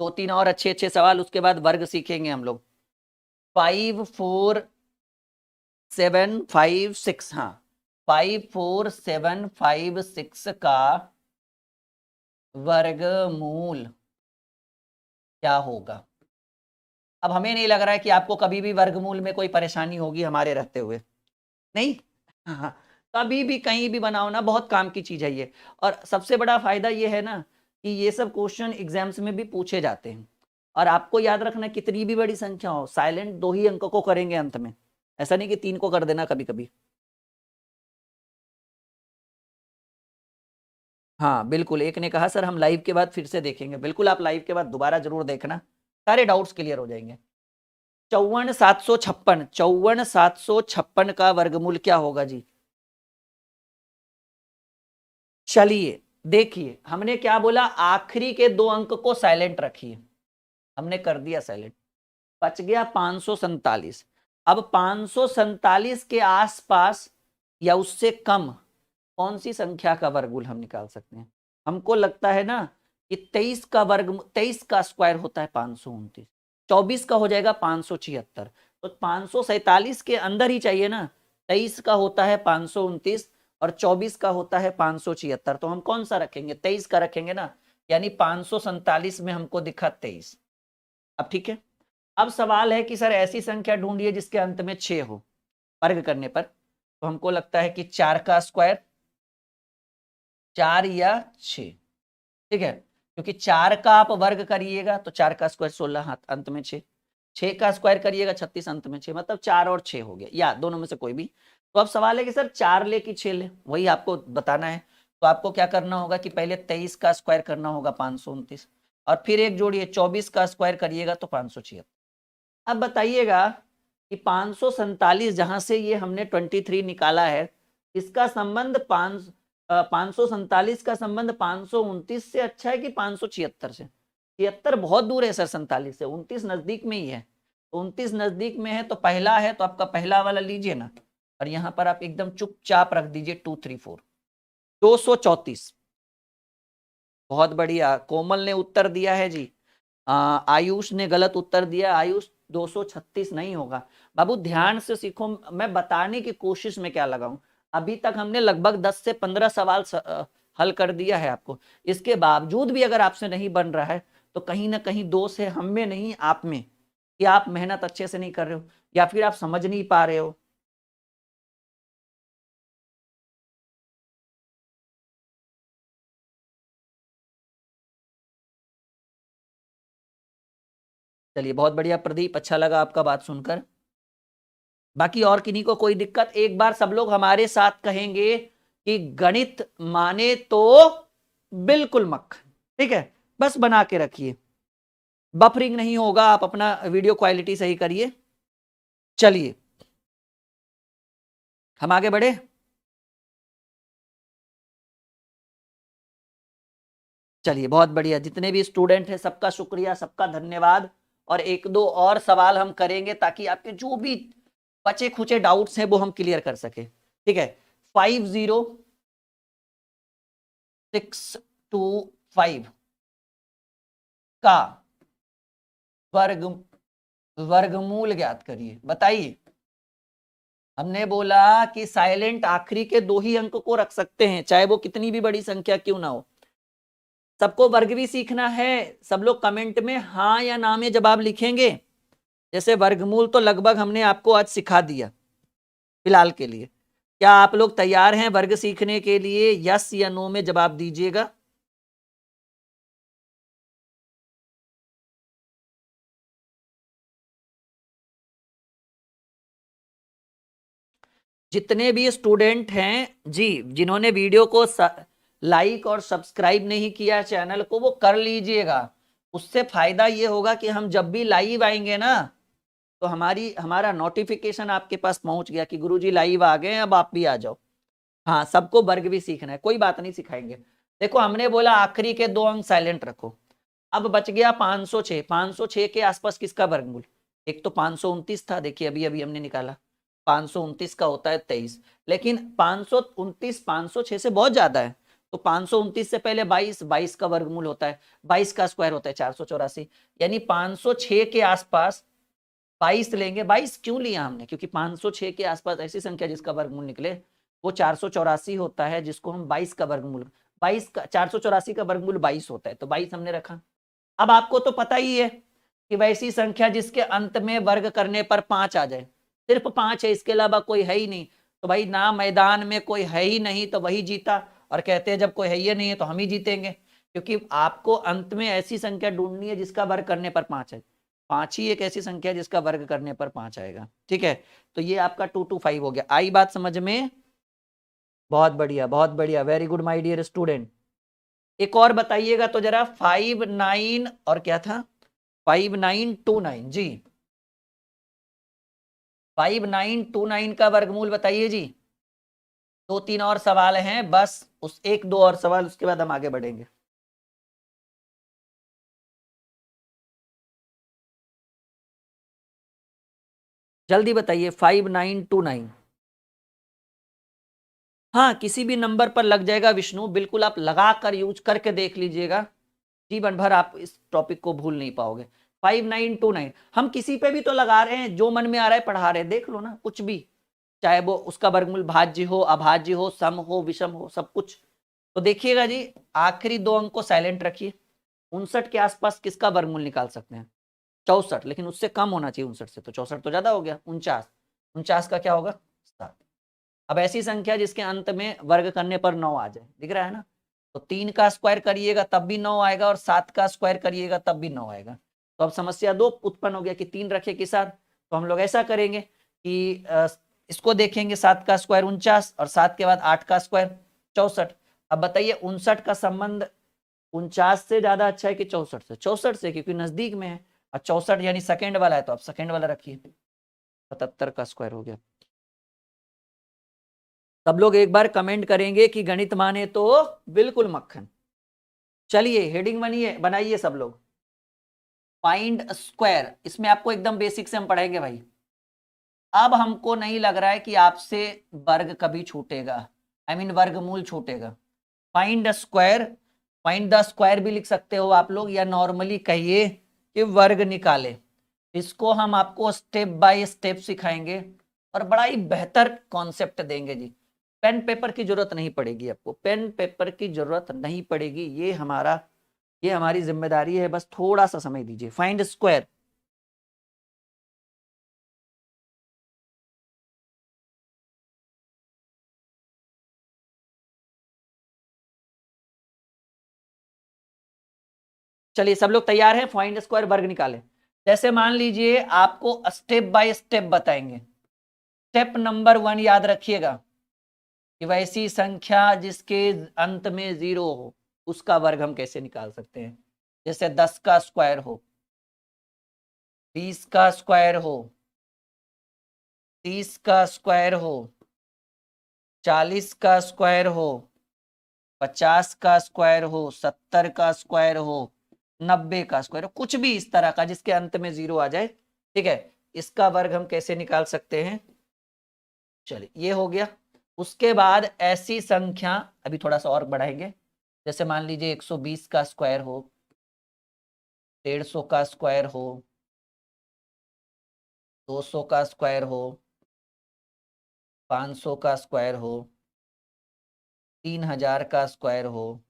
2 3 और अच्छे अच्छे सवाल, उसके बाद वर्ग सीखेंगे हम लोग। 5 4 7 5 6, हाँ 5 4 7 5 6 का वर्गमूल क्या होगा? अब हमें नहीं लग रहा है कि आपको कभी भी वर्गमूल में कोई परेशानी होगी हमारे रहते हुए, नहीं। हाँ, कभी भी कहीं भी बनाओ ना, बहुत काम की चीज है ये। और सबसे बड़ा फायदा ये है ना कि ये सब क्वेश्चन एग्जाम्स में भी पूछे जाते हैं, और आपको याद रखना कितनी भी बड़ी संख्या हो, साइलेंट 2 ही अंक को करेंगे अंत में, ऐसा नहीं कि 3 को कर देना कभी कभी। हाँ बिल्कुल, एक ने कहा सर हम लाइव के बाद फिर से देखेंगे, बिल्कुल आप लाइव के बाद दोबारा जरूर देखना, सारे डाउट्स क्लियर हो जाएंगे। 54 756, 54 756 का वर्गमूल क्या होगा जी? चलिए देखिए, हमने क्या बोला, आखिरी के 2 अंक को साइलेंट रखिए, हमने कर दिया साइलेंट, बच गया 547। अब 547 के आसपास या उससे कम कौन सी संख्या का वर्गमूल हम निकाल सकते हैं? हमको लगता है ना कि 23 का स्क्वायर होता है 529, 24 का हो जाएगा 576, तो 547 के अंदर ही चाहिए ना। 23 का होता है 529 और 24 का होता है 576, तो हम कौन सा रखेंगे? 23 का रखेंगे ना, यानी 547 में हमको दिखा 23। अब ठीक है, अब सवाल है कि सर ऐसी संख्या ढूंढिए जिसके अंत में 6 हो वर्ग करने पर, तो हमको लगता है कि 4 का स्क्वायर, 4 या 6, ठीक है, क्योंकि 4 का आप वर्ग करिएगा तो 4 का स्क्वायर 16, अंत में 6, 6 का स्क्वायर करिएगा 36, अंत में 6, मतलब 4 और 6 हो गया, या दोनों में से कोई भी। तो अब सवाल है कि सर 4 ले कि 6 ले, वही आपको बताना है। तो आपको क्या करना होगा कि पहले 23 का स्क्वायर करना होगा 529, और फिर एक जोड़िए 24 का स्क्वायर करिएगा तो 576। अब बताइएगा कि 547 जहां से ये हमने 23 निकाला है, इसका संबंध 547 का संबंध 529 से अच्छा है कि 576 से? 76 बहुत दूर है सर 47 से, 29 नजदीक में ही है। 29 नजदीक में है तो पहला है, तो आपका पहला वाला लीजिए ना, और यहां पर आप एकदम चुपचाप रख दीजिए 234, 234। बहुत बढ़िया, कोमल ने उत्तर दिया है जी। आयुष ने गलत उत्तर दिया। आयुष 236 नहीं होगा। बाबू ध्यान से सीखो, मैं बताने की कोशिश में क्या लगाऊं। अभी तक हमने लगभग 10 से 15 सवाल हल कर दिया है आपको, इसके बावजूद भी अगर आपसे नहीं बन रहा है तो कहीं ना कहीं दोष है हम में नहीं आप में, कि आप मेहनत अच्छे से नहीं कर रहे हो या फिर आप समझ नहीं पा रहे हो। चलिए बहुत बढ़िया प्रदीप, अच्छा लगा आपका बात सुनकर। बाकी और किन्हीं को कोई दिक्कत, एक बार सब लोग हमारे साथ कहेंगे कि गणित माने तो बिल्कुल मक्खन, ठीक है, बस बना के रखिए, बफरिंग नहीं होगा, आप अपना वीडियो क्वालिटी सही करिए। चलिए हम आगे बढ़े। चलिए बहुत बढ़िया, जितने भी स्टूडेंट हैं सबका शुक्रिया, सबका धन्यवाद। और एक दो और सवाल हम करेंगे ताकि आपके जो भी बचे खुचे डाउट्स हैं वो हम क्लियर कर सके, ठीक है। 50625 का वर्ग वर्गमूल ज्ञात करिए, बताइए। हमने बोला कि साइलेंट आखिरी के 2 ही अंक को रख सकते हैं, चाहे वो कितनी भी बड़ी संख्या क्यों ना हो। सबको वर्ग भी सीखना है, सब लोग कमेंट में हाँ या ना में जवाब लिखेंगे। जैसे वर्गमूल तो लगभग हमने आपको आज सिखा दिया फिलहाल के लिए। क्या आप लोग तैयार हैं वर्ग सीखने के लिए? यस या नो में जवाब दीजिएगा। जितने भी स्टूडेंट हैं जी, जिन्होंने वीडियो को लाइक और सब्सक्राइब नहीं किया चैनल को, वो कर लीजिएगा। उससे फायदा ये होगा कि हम जब भी लाइव आएंगे ना, तो हमारा नोटिफिकेशन आपके पास पहुंच गया कि गुरुजी लाइव आ गए, अब आप भी आ जाओ। हाँ, सबको वर्ग भी सीखना है, कोई बात नहीं, सिखाएंगे। देखो हमने बोला आखिरी के 2 अंक साइलेंट रखो। अब बच गया 506। 506 के आसपास किसका वर्गमूल? एक तो 529 था, देखिए अभी अभी हमने निकाला, 529 का होता है 23, लेकिन 529 506 से बहुत ज्यादा है। तो 529 से पहले 22, 22 का वर्गमूल होता है, 22 का स्क्वायर होता है 484, यानी 506 के आसपास 22 लेंगे। 22 क्यों लिया हमने? क्योंकि 506 के आसपास ऐसी संख्या जिसका वर्गमूल निकले वो 484 होता है, जिसको हम 22 का वर्गमूल, 22 का 484 का वर्गमूल 22 होता है, तो 22 हमने रखा। अब आपको तो पता ही है कि वैसी संख्या जिसके अंत में वर्ग करने पर 5 आ जाए, सिर्फ 5 है, इसके अलावा कोई है ही नहीं। तो भाई ना मैदान में कोई है ही नहीं तो वही जीता, और कहते हैं जब कोई है ही नहीं है तो हम ही जीतेंगे, क्योंकि आपको अंत में ऐसी संख्या ढूंढनी है जिसका वर्ग करने पर 5 है। 5 ही एक ऐसी संख्या जिसका वर्ग करने पर 5 आएगा, ठीक है। तो ये आपका 225 हो गया। आई बात समझ में? बहुत बढ़िया, बहुत बढ़िया, very good my dear student. एक और बताइएगा तो जरा, 59 और क्या था, 5929 जी, 5929 का वर्गमूल बताइए जी। 2-3 और सवाल हैं बस, उस 1-2 और सवाल, उसके बाद हम आगे बढ़ेंगे। जल्दी बताइए 5929। हाँ, किसी भी नंबर पर लग जाएगा विष्णु, बिल्कुल आप लगा कर यूज करके देख लीजिएगा, जीवन भर आप इस टॉपिक को भूल नहीं पाओगे। 5929 हम किसी पे भी तो लगा रहे हैं, जो मन में आ रहा है पढ़ा रहे हैं, देख लो ना, कुछ भी, चाहे वो उसका वर्गमूल भाज्य हो, अभाज्य हो, सम हो, विषम हो, सब कुछ। तो देखिएगा जी, आखिरी 2 अंक को साइलेंट रखिए। 59 के आसपास किसका वर्गमूल निकाल सकते हैं? 64, लेकिन उससे कम होना चाहिए 59 से, तो 64 तो ज्यादा हो गया। 49, 49 का क्या होगा 7। अब ऐसी संख्या जिसके अंत में वर्ग करने पर 9 आ जाए, दिख रहा है ना, तो 3 का स्क्वायर करिएगा तब भी 9 आएगा और 7 का स्क्वायर करिएगा तब भी 9 आएगा। तो अब समस्या 2 उत्पन्न हो गया कि 3 रखे कि 7। तो हम लोग ऐसा करेंगे कि इसको देखेंगे, 7 का स्क्वायर 49 और 7 के बाद 8 का स्क्वायर 64। अब बताइए 59 का संबंध 49 से ज्यादा अच्छा है कि 64 से? 64 से, क्योंकि नजदीक में है। और 64 यानी सेकंड वाला है, तो आप सेकंड वाला रखिए। 77 का स्क्वायर हो गया। सब लोग एक बार कमेंट करेंगे कि गणित माने तो बिल्कुल मक्खन। चलिए हेडिंग बनाइए सब लोग। फाइंड स्क्वायर, इसमें आपको एकदम बेसिक से हम पढ़ेंगे भाई। अब हमको नहीं लग रहा है कि आपसे वर्ग कभी छूटेगा, आई मीन वर्गमूल छूटेगा। Find square, find the square भी लिख सकते हो आप लोग, या नॉर्मली कहिए कि वर्ग निकाले। इसको हम आपको स्टेप बाय स्टेप सिखाएंगे और बड़ा ही बेहतर कॉन्सेप्ट देंगे जी। पेन पेपर की जरूरत नहीं पड़ेगी आपको, पेन पेपर की जरूरत नहीं पड़ेगी, ये हमारी जिम्मेदारी है। बस थोड़ा सा समय दीजिए। फाइंड स्क्वायर, चलिए सब लोग तैयार हैं? फाइंड स्क्वायर वर्ग निकाले। जैसे मान लीजिए आपको स्टेप बाय स्टेप बताएंगे। स्टेप नंबर 1 याद रखिएगा कि वैसी संख्या जिसके अंत में 0 हो उसका वर्ग हम कैसे निकाल सकते हैं। जैसे 10 का स्क्वायर हो, 20 का स्क्वायर हो, 30 का स्क्वायर हो, 40 का स्क्वायर हो, 50 का स्क्वायर हो, 70 का स्क्वायर हो, 90 का स्क्वायर हो, कुछ भी इस तरह का जिसके अंत में 0 आ जाए, ठीक है, इसका वर्ग हम कैसे निकाल सकते हैं। चलिए ये हो गया। उसके बाद ऐसी संख्या, अभी थोड़ा सा और बढ़ाएंगे। जैसे मान लीजिए 120 का स्क्वायर हो, 150 का स्क्वायर हो, 200 का स्क्वायर हो, 500 का स्क्वायर हो, 3000 का स्क्वायर हो,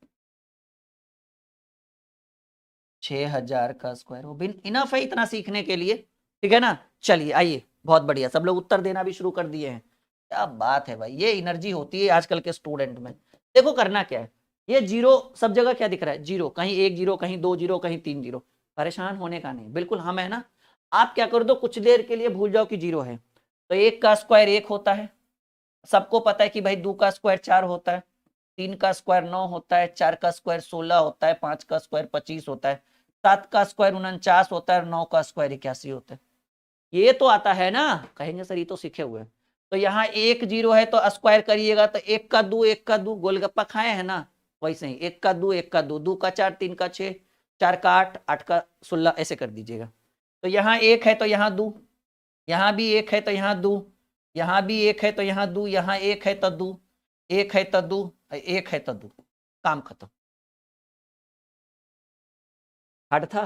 6000 का स्क्वायर हो। बिन इनफ है इतना सीखने के लिए, ठीक है ना। चलिए आइए, बहुत बढ़िया, सब लोग उत्तर देना भी शुरू कर दिए हैं। क्या बात है भाई, ये एनर्जी होती है आजकल के स्टूडेंट में। देखो करना क्या है, ये 0 सब जगह क्या दिख रहा है, 0, कहीं 1 0, कहीं 2 0, कहीं 3 0। परेशान होने का नहीं, बिल्कुल हम है ना। आप क्या कर दो, कुछ देर के लिए भूल जाओ कि 0 है। तो 1 का स्क्वायर 1 होता है, सबको पता है कि भाई 2 का स्क्वायर 4 होता है, 3 का स्क्वायर 9 होता है, 4 का स्क्वायर 16 होता है, 5 का स्क्वायर 25 होता है, 7 का स्क्वायर 49 होता है और 9 का स्क्वायर 81 होता है। ये तो आता है ना, कहेंगे सर ये तो सीखे हुए हैं। तो यहाँ 1 0 है तो स्क्वायर करिएगा तो 1 का 2, 1 का 2, गोलगप्पा खाए हैं ना, वैसे ही 1 का 2, 1 का 2, 2 का 4, 3 का 6, 4 का 8, 8 का 16, ऐसे कर दीजिएगा। तो यहाँ 1 है तो यहाँ 2, यहाँ भी 1 है तो यहाँ 2, यहाँ भी 1 है तो यहाँ 2, यहाँ 1 है तो 2, 1 है तो 2, 1 है तो 2, काम खत्म। हार्ड था?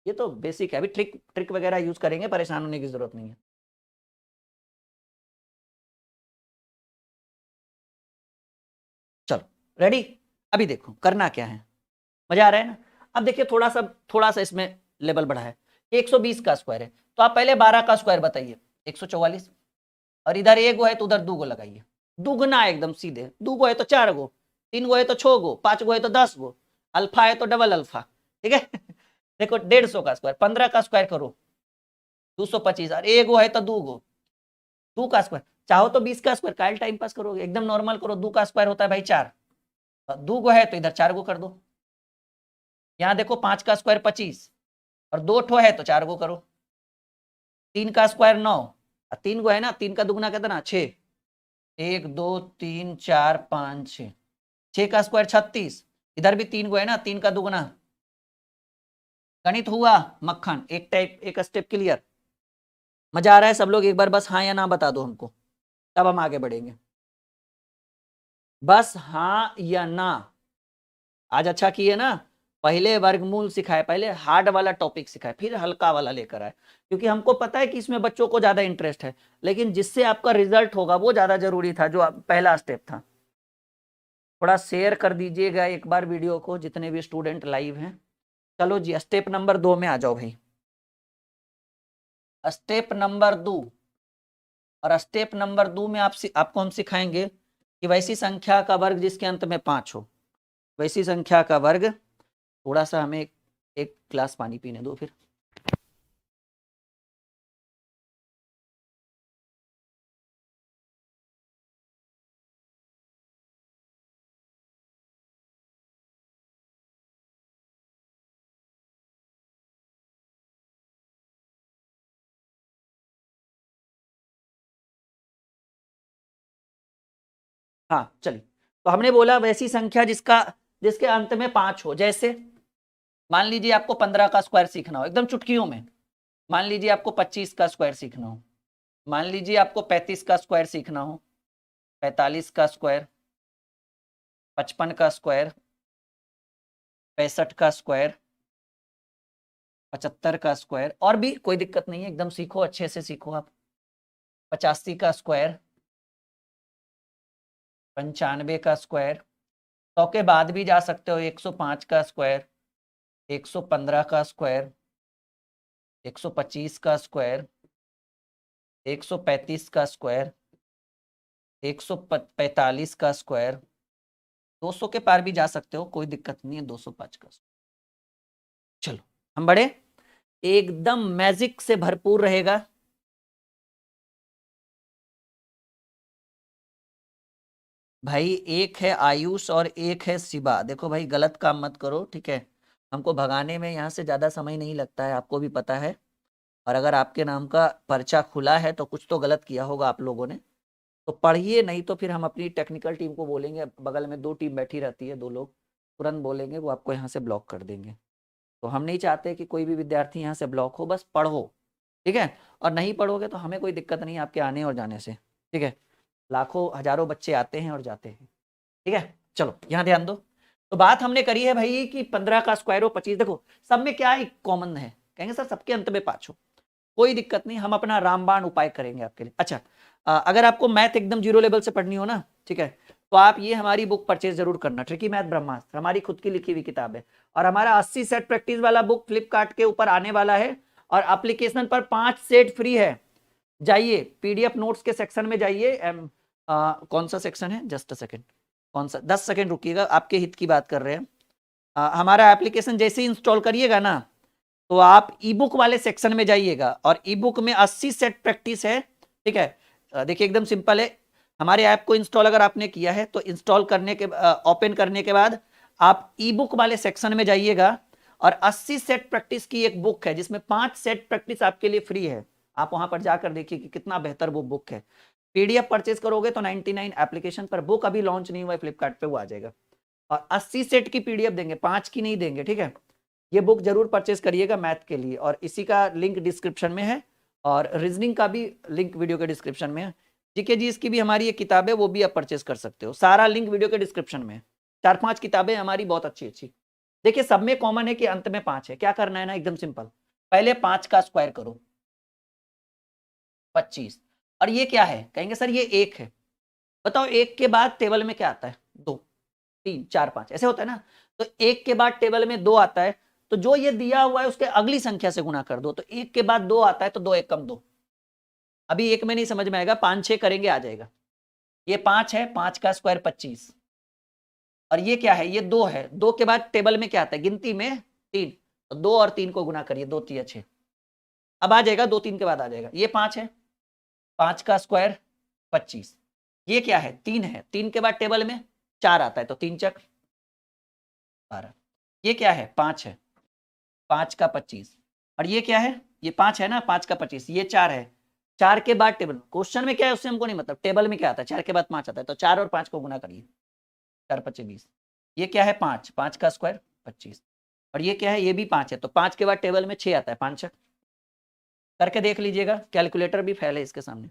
ये तो बेसिक है, अभी ट्रिक ट्रिक वगैरह यूज करेंगे, परेशान होने की जरूरत नहीं है। चलो रेडी। अभी देखो करना क्या है, मजा आ रहा है ना। अब देखिए थोड़ा सा इसमें लेवल बढ़ा है। 120 का स्क्वायर है तो आप पहले 12 का स्क्वायर बताइए, 144। और इधर 1 गो है तो उधर 2 गो लगाइए, दुगना एकदम सीधे। 2 गो है तो 4 गो, 3 गो है तो 6 गो, 5 गो है तो 10 गो, अल्फा है तो डबल अल्फा, ठीक है। देखो 150 का स्क्वायर, 15 का स्क्वायर करो 225, और 1 गो है तो 2 गो, 2 का स्क्वायर चाहो तो 20 का स्क्वायर, काल टाइम पास करोगे, एकदम नॉर्मल करो। 2 का स्क्वायर होता है भाई 4, 2 गो है तो इधर 4 गो कर दो। यहाँ देखो 5 का स्क्वायर 25 और 2 ठो है तो 4 गो करो। 3 का स्क्वायर 9 और 3 गो है ना, 3 का दुगना कितना 6, 1 2 3 4 5 6, 6 का स्क्वायर 36, इधर भी 3 गो है ना, 3 का दुगना। गणित हुआ मक्खन, एक स्टेप क्लियर। मजा आ रहा है सब लोग? एक बार बस हाँ या ना बता दो हमको, तब हम आगे बढ़ेंगे। बस हाँ या ना। आज अच्छा किए ना, पहले वर्गमूल सिखाए, पहले हार्ड वाला टॉपिक सिखाए, फिर हल्का वाला लेकर आए, क्योंकि हमको पता है कि इसमें बच्चों को ज्यादा इंटरेस्ट है, लेकिन जिससे आपका रिजल्ट होगा वो ज्यादा जरूरी था, जो पहला स्टेप था। थोड़ा शेयर कर दीजिएगा एक बार वीडियो को, जितने भी स्टूडेंट लाइव हैं। चलो जी स्टेप नंबर 2 में आ जाओ भाई। स्टेप नंबर 2, और स्टेप नंबर 2 में आपको हम सिखाएंगे कि वैसी संख्या का वर्ग जिसके अंत में 5 हो, वैसी संख्या का वर्ग। थोड़ा सा हमें एक गिलास पानी पीने दो फिर। हाँ चलिए, तो हमने बोला वैसी संख्या जिसके अंत में 5 हो। जैसे मान लीजिए आपको 15 का स्क्वायर सीखना हो, एकदम चुटकियों में। मान लीजिए आपको 25 का स्क्वायर सीखना हो, मान लीजिए आपको 35 का स्क्वायर सीखना हो, 45 का स्क्वायर, 55 का स्क्वायर, 65 का स्क्वायर, 75 का स्क्वायर, और भी कोई दिक्कत नहीं है, एकदम सीखो, अच्छे से सीखो आप। 85 का स्क्वायर, 95 का स्क्वायर, 100 के बाद भी जा सकते हो, 105 का स्क्वायर, 115 का स्क्वायर, 125 का स्क्वायर, 135 का स्क्वायर, 145 का स्क्वायर, 200 के पार भी जा सकते हो, कोई दिक्कत नहीं है, 205 का स्क्वायर। चलो हम बढ़े, एकदम मैजिक से भरपूर रहेगा। भाई एक है आयुष और एक है शिवा। देखो भाई गलत काम मत करो, ठीक है। हमको भगाने में यहाँ से ज्यादा समय नहीं लगता है, आपको भी पता है। और अगर आपके नाम का पर्चा खुला है तो कुछ तो गलत किया होगा आप लोगों ने। तो पढ़िए, नहीं तो फिर हम अपनी टेक्निकल टीम को बोलेंगे, बगल में 2 टीम बैठी रहती है, 2 लोग तुरंत बोलेंगे, वो आपको यहाँ से ब्लॉक कर देंगे। तो हम नहीं चाहते कि कोई भी विद्यार्थी यहाँ से ब्लॉक हो, बस पढ़ो, ठीक है। और नहीं पढ़ोगे तो हमें कोई दिक्कत नहीं आपके आने और जाने से, ठीक है। लाखों हजारों बच्चे आते हैं और जाते हैं, ठीक है। चलो यहाँ ध्यान दो। तो बात हमने करी है भाई कि 15 का स्क्वायर हो 25, देखो सब में क्या एक कॉमन है, कहेंगे सर सबके अंत में 5 हो, कोई दिक्कत नहीं, हम अपना रामबाण उपाय करेंगे आपके लिए। अच्छा, अगर आपको मैथ एकदम 0 लेवल से पढ़नी हो ना, ठीक है, तो आप ये हमारी बुक परचेज जरूर करना, ट्रिकी मैथ ब्रह्मास्त्र, हमारी खुद की लिखी हुई किताब है। और हमारा 80 सेट प्रैक्टिस वाला बुक फ्लिपकार्ट के ऊपर आने वाला है, और एप्लीकेशन पर 5 सेट फ्री है। जाइए पीडीएफ नोट्स के सेक्शन में जाइए। कौन सा सेक्शन है, जस्ट अ सेकंड, कौन सा, 10 सेकंड रुकिएगा, आपके हित की बात कर रहे हैं। हमारा एप्लीकेशन जैसे ही इंस्टॉल करिएगा ना, तो आप ई बुक वाले सेक्शन में जाइएगा, और ई बुक में 80 सेट प्रैक्टिस है, ठीक है। देखिए एकदम सिंपल है। हमारे ऐप को इंस्टॉल अगर आपने किया है तो इंस्टॉल करने के ओपन करने के बाद आप ई बुक वाले सेक्शन में जाइएगा, और 80 सेट प्रैक्टिस की एक बुक है जिसमें 5 सेट प्रैक्टिस आपके लिए फ्री है। आप वहां पर जाकर देखिए कि कितना बेहतर वो बुक है। पीडीएफ परचेज करोगे तो 99 एप्लीकेशन पर, बुक अभी लॉन्च नहीं हुआ है फ्लिपकार्ट पे, वो आ जाएगा। और 80 सेट की पीडीएफ देंगे, 5 की नहीं देंगे, ठीक है। ये बुक जरूर परचेज करिएगा मैथ के लिए, और इसी का लिंक डिस्क्रिप्शन में है, और रीजनिंग का भी लिंक वीडियो के डिस्क्रिप्शन में है। जीके जी इसकी भी हमारी एक किताब है, वो भी आप परचेज कर सकते हो, सारा लिंक वीडियो के डिस्क्रिप्शन में है। 4-5 किताबें हमारी बहुत अच्छी अच्छी। देखिए सब में कॉमन है कि अंत में 5 है। क्या करना है ना, एकदम सिंपल, पहले 5 का स्क्वायर करो, 25। और ये क्या है, कहेंगे सर ये 1 है। बताओ 1 के बाद टेबल में क्या आता है, 2, 3, 4, 5 ऐसे होता है ना। तो 1 के बाद टेबल में 2 आता है, तो जो ये दिया हुआ है उसके अगली संख्या से गुणा कर दो। तो 1 के बाद 2 आता है, तो 2 1 कम 2। अभी 1 में नहीं समझ में आएगा, 5 6 करेंगे आ जाएगा। ये 5 है, 5 का स्क्वायर 25। और ये क्या है, ये 2 है, 2 के बाद टेबल में क्या आता है, गिनती में 3। तो 2 और 3 को गुणा करिए, 2 3 6, अब आ जाएगा, 2 3 के बाद आ जाएगा। ये 5 है, 5 का स्क्वायर 25। ये क्या है, 3 है, 3 के बाद टेबल में 4 आता है, तो 3 चक 12। ये क्या है, 5 है, 5 का 25। और ये क्या है, ये 5 है ना, 5 का 25, ये 4 है, 4 के बाद टेबल, क्वेश्चन में क्या है उससे हमको नहीं मतलब, टेबल में क्या आता है, 4 के बाद 5 आता है, तो 4 और 5 को गुना करिए, 4 25 20। ये क्या है, 5, 5 का स्क्वायर 25। और ये क्या है, ये भी 5 है, तो 5 के बाद टेबल में 6 आता है, 5 छक, करके देख लीजिएगा, कैलकुलेटर भी फैल है इसके सामने।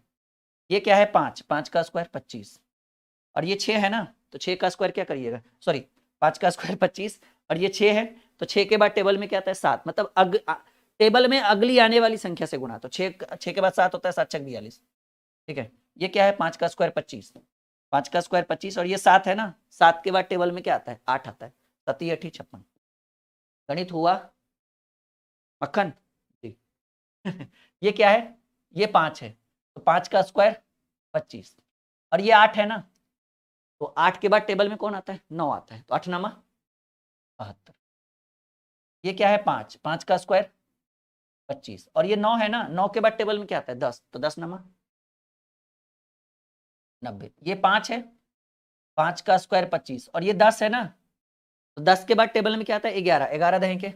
ये क्या है, 5, 5 का स्क्वायर 25। और ये 6 है ना, तो 6 का स्क्वायर क्या करिएगा, सॉरी 5 का स्क्वायर 25, और ये 6 है, तो 6 के बाद टेबल में क्या आता है, 7, मतलब टेबल में अगली आने वाली संख्या से गुणा, तो 6 के बाद 7 होता है, 7 छक 42, ठीक है। ये क्या है, 5 का स्क्वायर 25, 5 का स्क्वायर 25, और ये 7 है ना, 7 के बाद टेबल में क्या आता है, 8 आता है, 7 8 56। गणित हुआ मक्खन जी। ये क्या है, ये 5 है, तो 5 का स्क्वायर 25, और ये 8 है ना, तो 8 के बाद टेबल में कौन आता है, 9 आता है, तो 8 नामा 72। ये क्या है, 5, 5 का स्क्वायर 25, और ये 9 है ना, 9 के बाद टेबल में क्या आता है, 10, तो 10 नामा 90। ये 5 है, 5 का स्क्वायर 25, और ये 10 है ना, तो 10 के बाद टेबल में क्या आता है, 11, 11 दहें के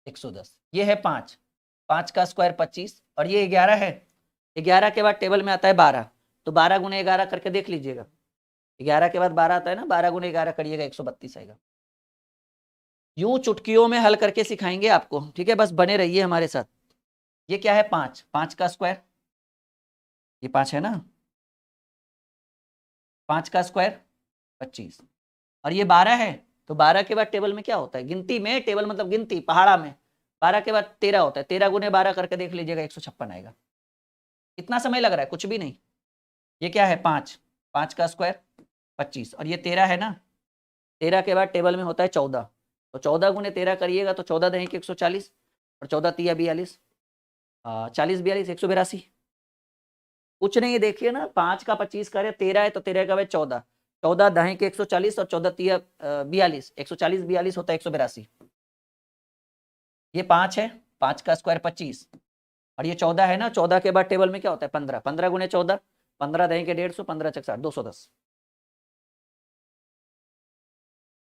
110। ये है 5, 5 का स्क्वायर 25, और ये 11 है, 11 के बाद टेबल में आता है 12, तो 12 गुने 11 करके देख लीजिएगा, 11 के बाद 12 आता है ना, 12 गुने 11 करिएगा 132 आएगा। यूं चुटकियों में हल करके सिखाएंगे आपको, ठीक है, बस बने रहिए हमारे साथ। ये क्या है, 5, 5 का स्क्वायर, ये 5 है ना, 5 का स्क्वायर 25, और ये 12 है, तो 12 के बाद टेबल में क्या होता है, गिनती में, टेबल मतलब गिनती पहाड़ा में, 12 के बाद 13 होता है, 13 गुने 12 करके देख लीजिएगा 156 आएगा। कितना समय लग रहा है, कुछ भी नहीं। ये क्या है, 5, 5 का स्क्वायर 25, और ये 13 है ना, 13 के बाद टेबल में होता है 14, तो 14 गुने 13 करिएगा तो 14 दहें के 140, और 14 तिया 42, 40 42 182। कुछ नहीं, देखिए ना, 5 का 25 करे 13 है, तो 13 का बाद 14, 14 दहें के 140, और 14 तिया 42, 140 42 होता है 182। ये 5 है, 5 का स्क्वायर 25, और ये 14 है ना, 14 के बाद टेबल में क्या होता है 15, 15 गुने 14, 15 दहें के 150, 15 चक 60, 210।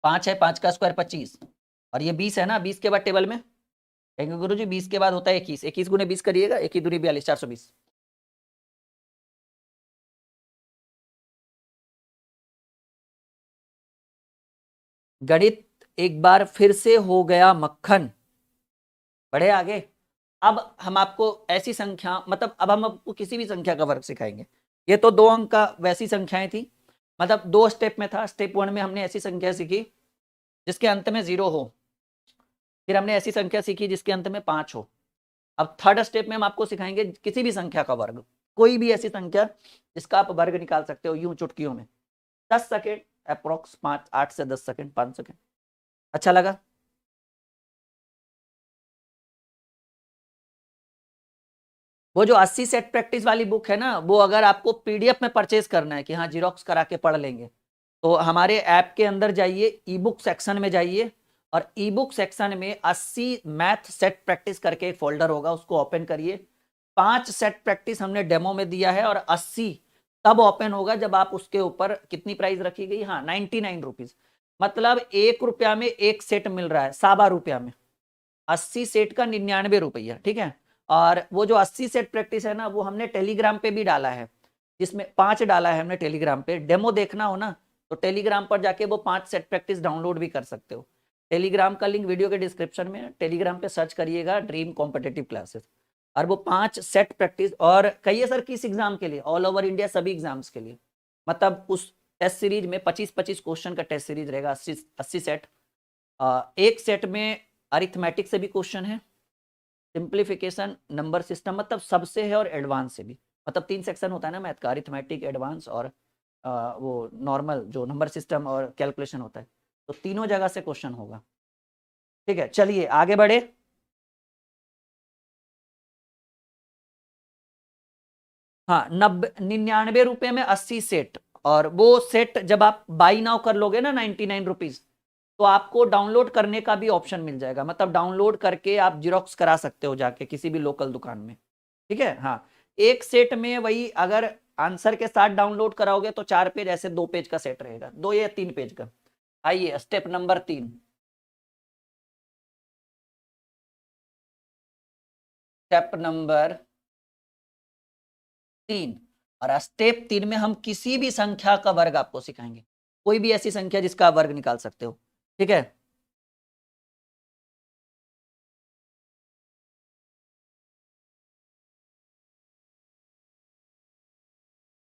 5 है, 5 का स्क्वायर 25, और ये 20 है ना, 20 के बाद टेबल में कहेंगे गुरु जी 20 के बाद होता है 21, 21 गुने 20 करिएगा, 21 दूनी 42, 420। गणित एक बार फिर से हो गया मक्खन। बढ़े आगे। अब हम आपको ऐसी संख्या, मतलब अब हम आपको किसी भी संख्या का वर्ग सिखाएंगे। ये तो 2 अंक का वैसी संख्याएं थी, मतलब 2 स्टेप में था। स्टेप 1 में हमने ऐसी संख्या सीखी जिसके अंत में 0 हो, फिर हमने ऐसी संख्या सीखी जिसके अंत में 5 हो। अब थर्ड स्टेप में हम आपको सिखाएंगे किसी भी संख्या का वर्ग, कोई भी ऐसी संख्या जिसका आप वर्ग निकाल सकते हो यूं चुटकियों में। 10 सेकेंड अप्रोक्स, 8 से 10 सेकेंड, 5 सेकेंड। अच्छा लगा? वो जो 80 सेट प्रैक्टिस वाली बुक है ना, वो अगर आपको पीडीएफ में परचेज करना है कि हाँ जीरोक्स करा के पढ़ लेंगे, तो हमारे ऐप के अंदर जाइए, ई बुक सेक्शन में जाइए, और ई बुक सेक्शन में 80 मैथ सेट प्रैक्टिस करके एक फोल्डर होगा, उसको ओपन करिए। 5 सेट प्रैक्टिस हमने डेमो में दिया है, और 80 तब ओपन होगा जब आप उसके ऊपर कितनी प्राइस रखी गई, हाँ 99 रुपीज, मतलब 1 रुपया में एक सेट मिल रहा है, 1.25 रुपया में 80 सेट का 99 रुपया, ठीक है। और वो जो 80 सेट प्रैक्टिस है ना, वो हमने टेलीग्राम पे भी डाला है, जिसमें 5 डाला है हमने टेलीग्राम पे। डेमो देखना हो ना, तो टेलीग्राम पर जाके वो 5 सेट प्रैक्टिस डाउनलोड भी कर सकते हो। टेलीग्राम का लिंक वीडियो के डिस्क्रिप्शन में, टेलीग्राम पे सर्च करिएगा ड्रीम कॉम्पिटिटिव क्लासेस, और वो 5 सेट प्रैक्टिस। और कहिए सर किस एग्जाम के लिए, ऑल ओवर इंडिया सभी एग्जाम्स के लिए, मतलब उस टेस्ट सीरीज में 25-25 क्वेश्चन का टेस्ट सीरीज रहेगा, 80 सेट। एक सेट में अरिथमेटिक से भी क्वेश्चन है, सिंप्लीफिकेशन, नंबर सिस्टम, मतलब सबसे है, और एडवांस से भी, मतलब 3 सेक्शन होता है ना मैथ का, अरिथमेटिक, एडवांस, और वो नॉर्मल जो नंबर सिस्टम और कैलकुलेशन होता है, तो तीनों जगह से क्वेश्चन होगा। ठीक है, चलिए आगे बढ़े। हाँ, 99 रुपए में 80 सेट, और वो सेट जब आप बाई नाउ कर लोगे ना 99 रुपीज, तो आपको डाउनलोड करने का भी ऑप्शन मिल जाएगा, मतलब डाउनलोड करके आप जीरोक्स करा सकते हो जाके किसी भी लोकल दुकान में। ठीक है, हाँ। एक सेट में वही अगर आंसर के साथ डाउनलोड कराओगे तो 4 पेज, ऐसे 2 पेज का सेट रहेगा, 2 या 3 पेज का। आइए स्टेप नंबर 3। स्टेप नंबर 3, और स्टेप 3 में हम किसी भी संख्या का वर्ग आपको सिखाएंगे, कोई भी ऐसी संख्या जिसका आप वर्ग निकाल सकते हो। ठीक है,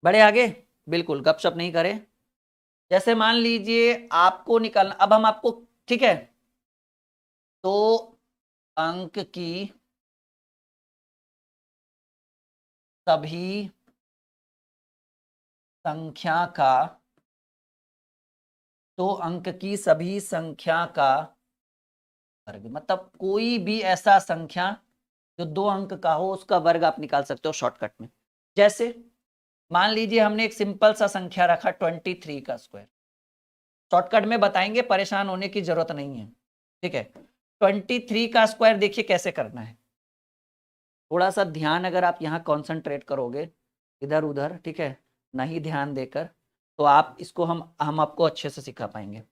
बड़े आगे, बिल्कुल गपशप नहीं करें। जैसे मान लीजिए आपको निकालना, अब हम आपको, ठीक है, तो अंक की सभी संख्या का, तो अंक की सभी संख्या का वर्ग, मतलब कोई भी ऐसा संख्या जो 2 अंक का हो उसका वर्ग आप निकाल सकते हो शॉर्टकट में। जैसे मान लीजिए हमने एक सिंपल सा संख्या रखा 23 का स्क्वायर, शॉर्टकट में बताएंगे, परेशान होने की जरूरत नहीं है, ठीक है। 23 का स्क्वायर देखिए कैसे करना है, थोड़ा सा ध्यान अगर आप यहाँ कॉन्सेंट्रेट करोगे इधर उधर, ठीक है, नहीं ध्यान देकर, तो आप इसको हम आपको अच्छे से सिखा पाएंगे।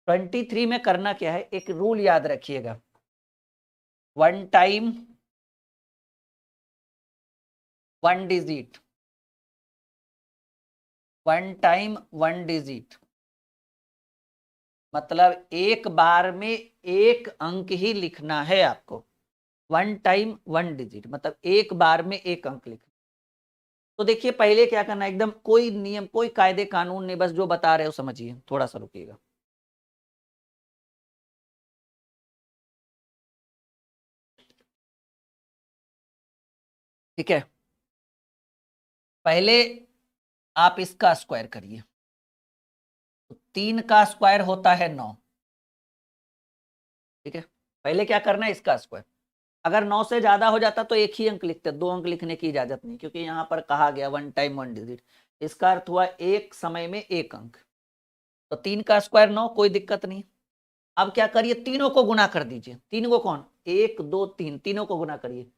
23 में करना क्या है, एक रूल याद रखिएगा, 1 टाइम 1 डिजिट, 1 टाइम 1 डिजिट, मतलब एक बार में एक अंक ही लिखना है आपको। 1 टाइम 1 डिजिट मतलब एक बार में एक अंक लिखना। तो देखिए पहले क्या करना है, एकदम कोई नियम कोई कायदे कानून नहीं, बस जो बता रहे हो समझिए, थोड़ा सा रुकिएगा। ठीक है, पहले आप इसका स्क्वायर करिए, तो 3 का स्क्वायर होता है 9, ठीक है। पहले क्या करना है, इसका स्क्वायर। अगर 9 से ज्यादा हो जाता तो एक ही अंक लिखते, 2 अंक लिखने की इजाजत नहीं, क्योंकि यहां पर कहा गया 1 टाइम 1 डिजिट, इसका अर्थ हुआ एक समय में एक अंक। तो 3 का स्क्वायर 9, कोई दिक्कत नहीं। अब क्या करिए, तीनों को गुना कर दीजिए। तीन को कौन, 1 2 3, तीनों को गुना करिए।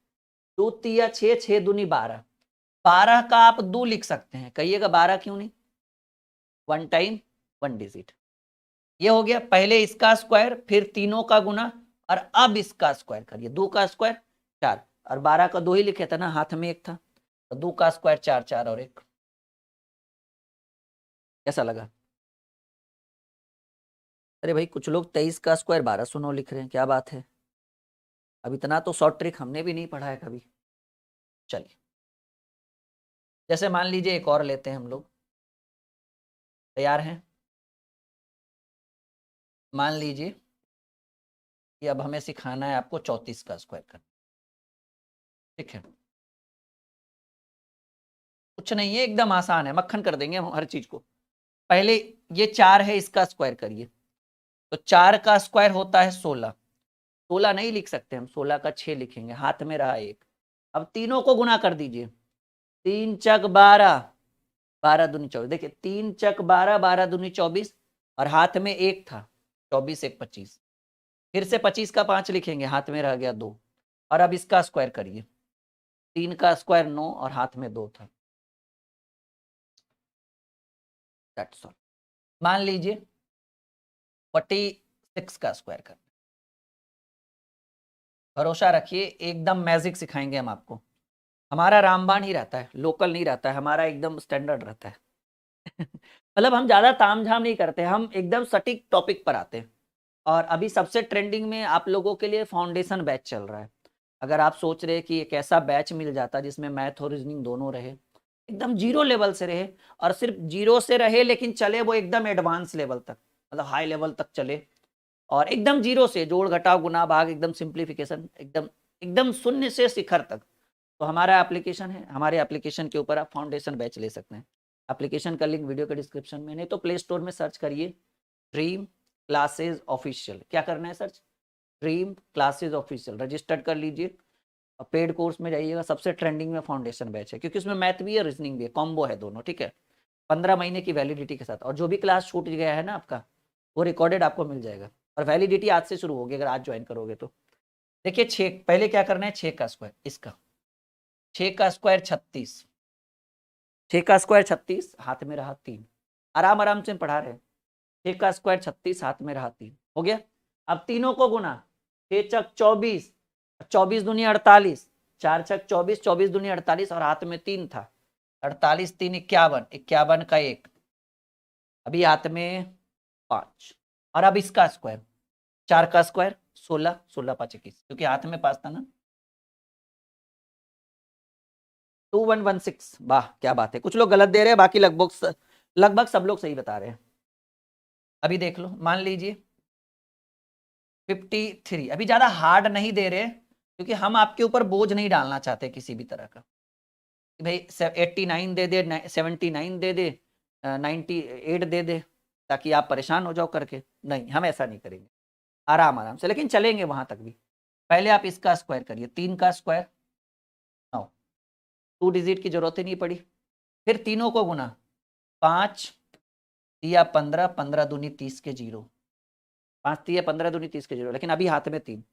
2 तिया 6, 6 दूनी 12, 12 का आप 2 लिख सकते हैं, कहिएगा 12 क्यों नहीं, 1 टाइम 1 डिजिट। ये हो गया पहले इसका स्क्वायर, फिर तीनों का गुना, और अब इसका स्क्वायर करिए। 2 का स्क्वायर 4, और 12 का 2 ही लिखे था ना, हाथ में एक था, तो 2 का स्क्वायर 4, 4 और 1। कैसा लगा? अरे भाई कुछ लोग 23 का स्क्वायर 1209 लिख रहे हैं, क्या बात है। अब इतना तो शॉर्ट ट्रिक हमने भी नहीं पढ़ा है कभी। चलिए, जैसे मान लीजिए एक और लेते हैं हम लोग, तैयार हैं? मान लीजिए कि अब हमें सिखाना है आपको 34 का स्क्वायर करना, ठीक है। कुछ नहीं है, एकदम आसान है, मक्खन कर देंगे हम हर चीज को। पहले ये 4 है, इसका स्क्वायर करिए, तो 4 का स्क्वायर होता है 16, 16 नहीं लिख सकते हम, 16 का 6 लिखेंगे, हाथ में रहा एक। अब तीनों को गुना कर दीजिए, 3 चक 12, 12 दूनी 24, देखिए 3 चक 12, 12 दूनी 24, और हाथ में एक था, 24 1 25, फिर से 25 का 5 लिखेंगे, हाथ में रह गया 2, और अब इसका स्क्वायर करिए, 3 का स्क्वायर 9 और हाथ में 2 था। That's all. मान लीजिए 46 का स्क्वायर कर, भरोसा रखिए एकदम मैजिक सिखाएंगे हम आपको। हमारा रामबाण ही रहता है, लोकल नहीं रहता है, हमारा एकदम स्टैंडर्ड रहता है। मतलब हम ज्यादा तामझाम नहीं करते, हम एकदम सटीक टॉपिक पर आते हैं। और अभी सबसे ट्रेंडिंग में आप लोगों के लिए फाउंडेशन बैच चल रहा है। अगर आप सोच रहे हैं कि एक ऐसा बैच मिल जाता जिसमें मैथ और रीजनिंग दोनों रहे, एकदम जीरो लेवल से रहे, और सिर्फ जीरो से रहे लेकिन चले वो एकदम एडवांस लेवल तक, मतलब हाई लेवल तक चले, और एकदम जीरो से जोड़ घटाव गुना भाग, एकदम सिंप्लीफिकेशन, एकदम एकदम शून्य से शिखर तक, तो हमारा एप्लीकेशन है। हमारे एप्लीकेशन के ऊपर आप फाउंडेशन बैच ले सकते हैं। एप्लीकेशन का लिंक वीडियो के डिस्क्रिप्शन में, नहीं तो प्ले स्टोर में सर्च करिए ड्रीम क्लासेज ऑफिशियल। क्या करना है, search dream classes official, registered कर लीजिए। पेड कोर्स में जाइएगा, सबसे ट्रेंडिंग में फाउंडेशन बैच है, क्योंकि उसमें मैथ भी है रीजनिंग भी है, कॉम्बो है दोनों, ठीक है। 15 महीने की वैलिडिटी के साथ, और जो भी क्लास छूट गया है ना आपका, वो रिकॉर्डेड आपको मिल जाएगा, और वैलिडिटी आज से शुरू होगी अगर आज ज्वाइन करोगे तो। देखिए 6, पहले क्या करना है, 6 का स्क्वायर, इसका 6 का स्क्वायर 36, 6 का स्क्वायर 36, हाथ में रहा 3, आराम आराम से पढ़ा रहे हैं। 6 का स्क्वायर 36, हाथ में रहा 3, हो गया। अब तीनों को गुना, 6 चक 24, 24 दूनी 48, 4 छक 24, 24 दूनी 48, और हाथ में 3 था, 48 3 51, 51 का 1, अभी हाथ में 5, और अब इसका स्क्वायर, 4 का स्क्वायर 16, 16 5 21, क्योंकि हाथ में 5 था ना, 2116। वाह क्या बात है, कुछ लोग गलत दे रहे हैं, बाकी लगभग सब लोग सही बता रहे हैं। अभी देख लो, मान लीजिए 53, अभी ज्यादा हार्ड नहीं दे रहे, क्योंकि हम आपके ऊपर बोझ नहीं डालना चाहते किसी भी तरह का, भाई 89 दे दे, 79 दे दे, 98 दे दे, ताकि आप परेशान हो जाओ करके। नहीं, हम ऐसा नहीं करेंगे, आराम आराम से, लेकिन चलेंगे वहां तक भी। पहले आप इसका स्क्वायर करिए, 3 का स्क्वायर 9, 2 डिजिट की जरूरत ही नहीं पड़ी। फिर तीनों को गुना, 5 या 15, 15 दूनी 30 के 0, 5 या 15 दूनी 30 के 0, लेकिन अभी हाथ में 3।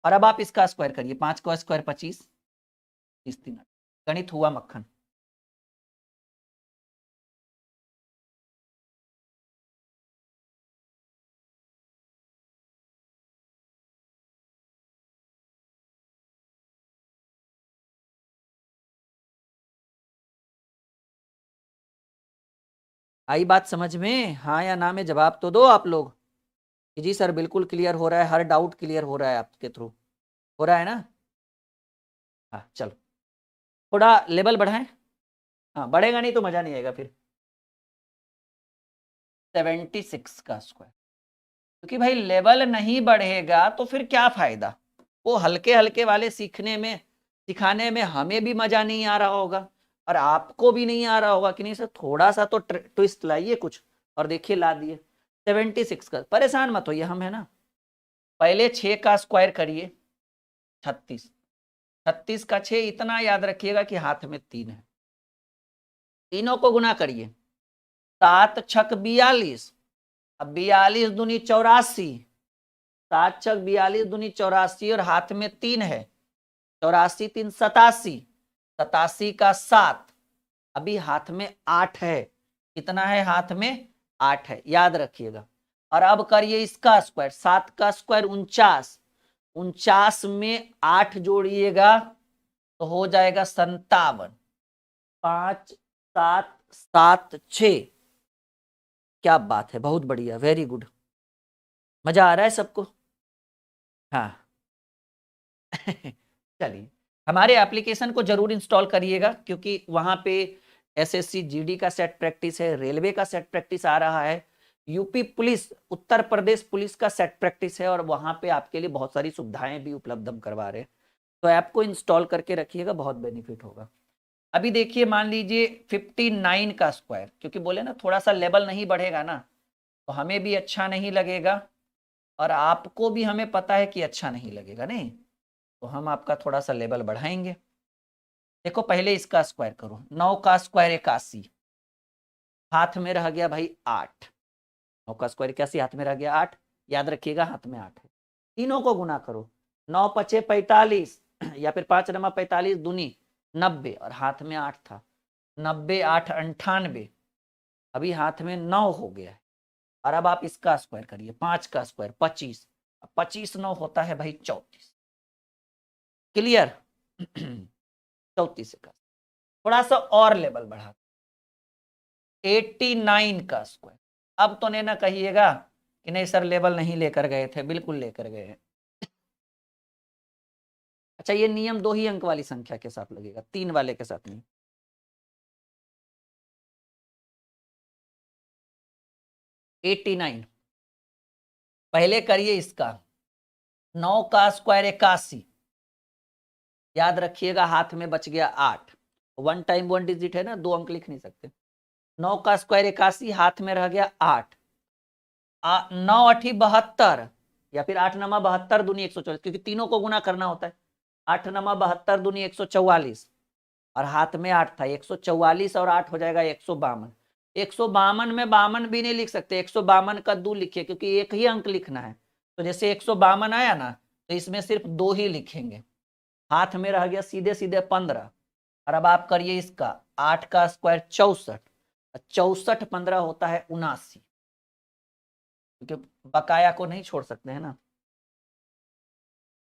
और अब आप इसका स्क्वायर करिए, 5 का स्क्वायर 25, 30 3, गणित हुआ मक्खन। आई बात समझ में? हाँ या ना में जवाब तो दो आप लोग कि जी सर बिल्कुल क्लियर हो रहा है, हर डाउट क्लियर हो रहा है आपके थ्रू, हो रहा है ना? हाँ चलो, थोड़ा लेवल बढ़ाएं। हाँ बढ़ेगा नहीं तो मजा नहीं आएगा फिर। 76 का स्क्वायर, क्योंकि भाई लेवल नहीं बढ़ेगा तो फिर क्या फायदा? वो हल्के हल्के वाले सिखाने में हमें भी मजा नहीं आ रहा होगा और आपको भी नहीं आ रहा होगा कि नहीं सर थोड़ा सा तो ट्विस्ट लाइए कुछ, और देखिए ला दिए। 76 का, परेशान मत होइए, हम है ना। पहले 6 का स्क्वायर करिए, 36, 36 का 6, इतना याद रखिएगा कि हाथ में 3 है। तीनों को गुना करिए, 7 छक 42, अब 42 दूनी 84, 7 छक 42 दूनी 84 और हाथ में 3 है, 84 3 87, 87 का 7, अभी हाथ में 8 है। कितना है हाथ में? 8 है, याद रखिएगा। और अब करिए इसका स्क्वायर, 7 का स्क्वायर 49, 49 में 8 जोड़िएगा तो हो जाएगा 57, 5 7 7 6। क्या बात है, बहुत बढ़िया, वेरी गुड, मजा आ रहा है सबको? हाँ चलिए, हमारे एप्लीकेशन को जरूर इंस्टॉल करिएगा, क्योंकि वहां पे एसएससी जीडी का सेट प्रैक्टिस है, रेलवे का सेट प्रैक्टिस आ रहा है, UP police, Uttar Pradesh police का सेट प्रैक्टिस है, और वहां पे आपके लिए बहुत सारी सुविधाएं भी उपलब्ध हम करवा रहे हैं। तो ऐप को इंस्टॉल करके रखिएगा, बहुत बेनिफिट होगा। अभी देखिए, मान लीजिए 59 का स्क्वायर, क्योंकि बोले ना थोड़ा सा लेवल नहीं बढ़ेगा ना तो हमें भी अच्छा नहीं लगेगा और आपको भी, हमें पता है कि अच्छा नहीं लगेगा, नहीं तो हम आपका थोड़ा सा लेवल बढ़ाएंगे। देखो पहले इसका स्क्वायर करो, 9 का स्क्वायर 81, हाथ में रह गया भाई 8, 9 का स्क्वायर 81, हाथ में रह गया 8, याद रखिएगा हाथ में 8 है। तीनों को गुना करो, 9 पचे 45 या फिर 5 नमा 45 दूनी 90 और हाथ में 8 था, 90 8 98, अभी हाथ में 9 हो गया है। और अब आप इसका स्क्वायर करिए, 5 का स्क्वायर 25, 25 9 होता है भाई 34, क्लियर? 34 का थोड़ा सा और लेवल बढ़ा, 89 का स्क्वायर। अब तो नहीं ना कहिएगा कि नहीं सर लेवल नहीं लेकर गए थे, बिल्कुल लेकर गए हैं। अच्छा, ये नियम 2 ही अंक वाली संख्या के साथ लगेगा, 3 वाले के साथ नहीं। एट्टी 89, पहले करिए इसका, 9 का स्क्वायर 81, याद रखिएगा हाथ में बच गया 8, 1 टाइम 1 डिजिट है ना, 2 अंक लिख नहीं सकते। 9 का स्क्वायर 81, हाथ में रह गया 8, 9 8 72 या फिर 8 नमा 72 दूनी 144, क्योंकि तीनों को गुना करना होता है। 8 नमा 72 दूनी 144 और हाथ में 8 था, 144 और 8 हो जाएगा 152। 152 में 52 भी नहीं लिख सकते, 152 का 2 लिखिए, क्योंकि एक ही अंक लिखना है। तो जैसे 152 आया ना तो इसमें सिर्फ 2 ही लिखेंगे, हाथ में रह गया सीधे सीधे 15। और अब आप करिए इसका, 8 का स्क्वायर 64, 64 15 होता है 79, क्योंकि बकाया को नहीं छोड़ सकते हैं ना।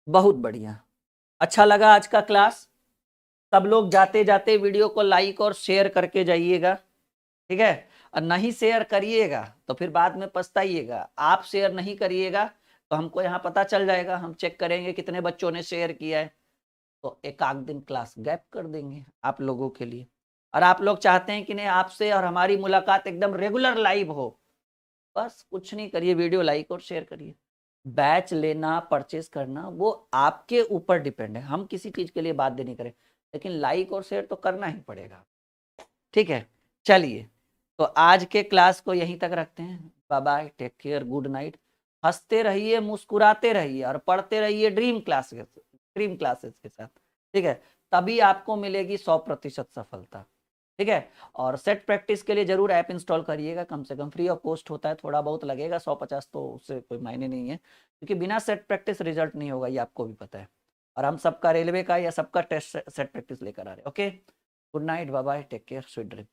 बहुत बढ़िया, अच्छा लगा आज का क्लास। सब लोग जाते जाते वीडियो को लाइक और शेयर करके जाइएगा, ठीक है? और नहीं शेयर करिएगा तो फिर बाद में पछताइएगा। आप शेयर नहीं करिएगा तो हमको यहाँ पता चल जाएगा, हम चेक करेंगे कितने बच्चों ने शेयर किया है, तो एक आध दिन क्लास गैप कर देंगे आप लोगों के लिए। और आप लोग चाहते हैं कि नहीं आपसे और हमारी मुलाकात एकदम रेगुलर लाइव हो, बस कुछ नहीं करिए, वीडियो लाइक और शेयर करिए। बैच लेना परचेस करना वो आपके ऊपर डिपेंड है, हम किसी चीज के लिए बाध्य नहीं करें, लेकिन लाइक और शेयर तो करना ही पड़ेगा, ठीक है? चलिए, तो आज के क्लास को यहीं तक रखते हैं। Bye bye, take care, good night. हंसते रहिए, मुस्कुराते रहिए और पढ़ते रहिए ड्रीम क्लासेस के साथ, ठीक है। तभी आपको मिलेगी 100% सफलता, ठीक है। और सेट प्रैक्टिस के लिए जरूर ऐप इंस्टॉल करिएगा, कम से कम फ्री ऑफ कॉस्ट होता है, थोड़ा बहुत लगेगा, 150 तो उससे कोई मायने नहीं है, क्योंकि बिना सेट प्रैक्टिस रिजल्ट नहीं होगा, ये आपको भी पता है। और हम सबका रेलवे का या सबका टेस्ट सेट प्रैक्टिस लेकर आ रहे हैं। Okay, good night, bye bye, take care, sweet dream.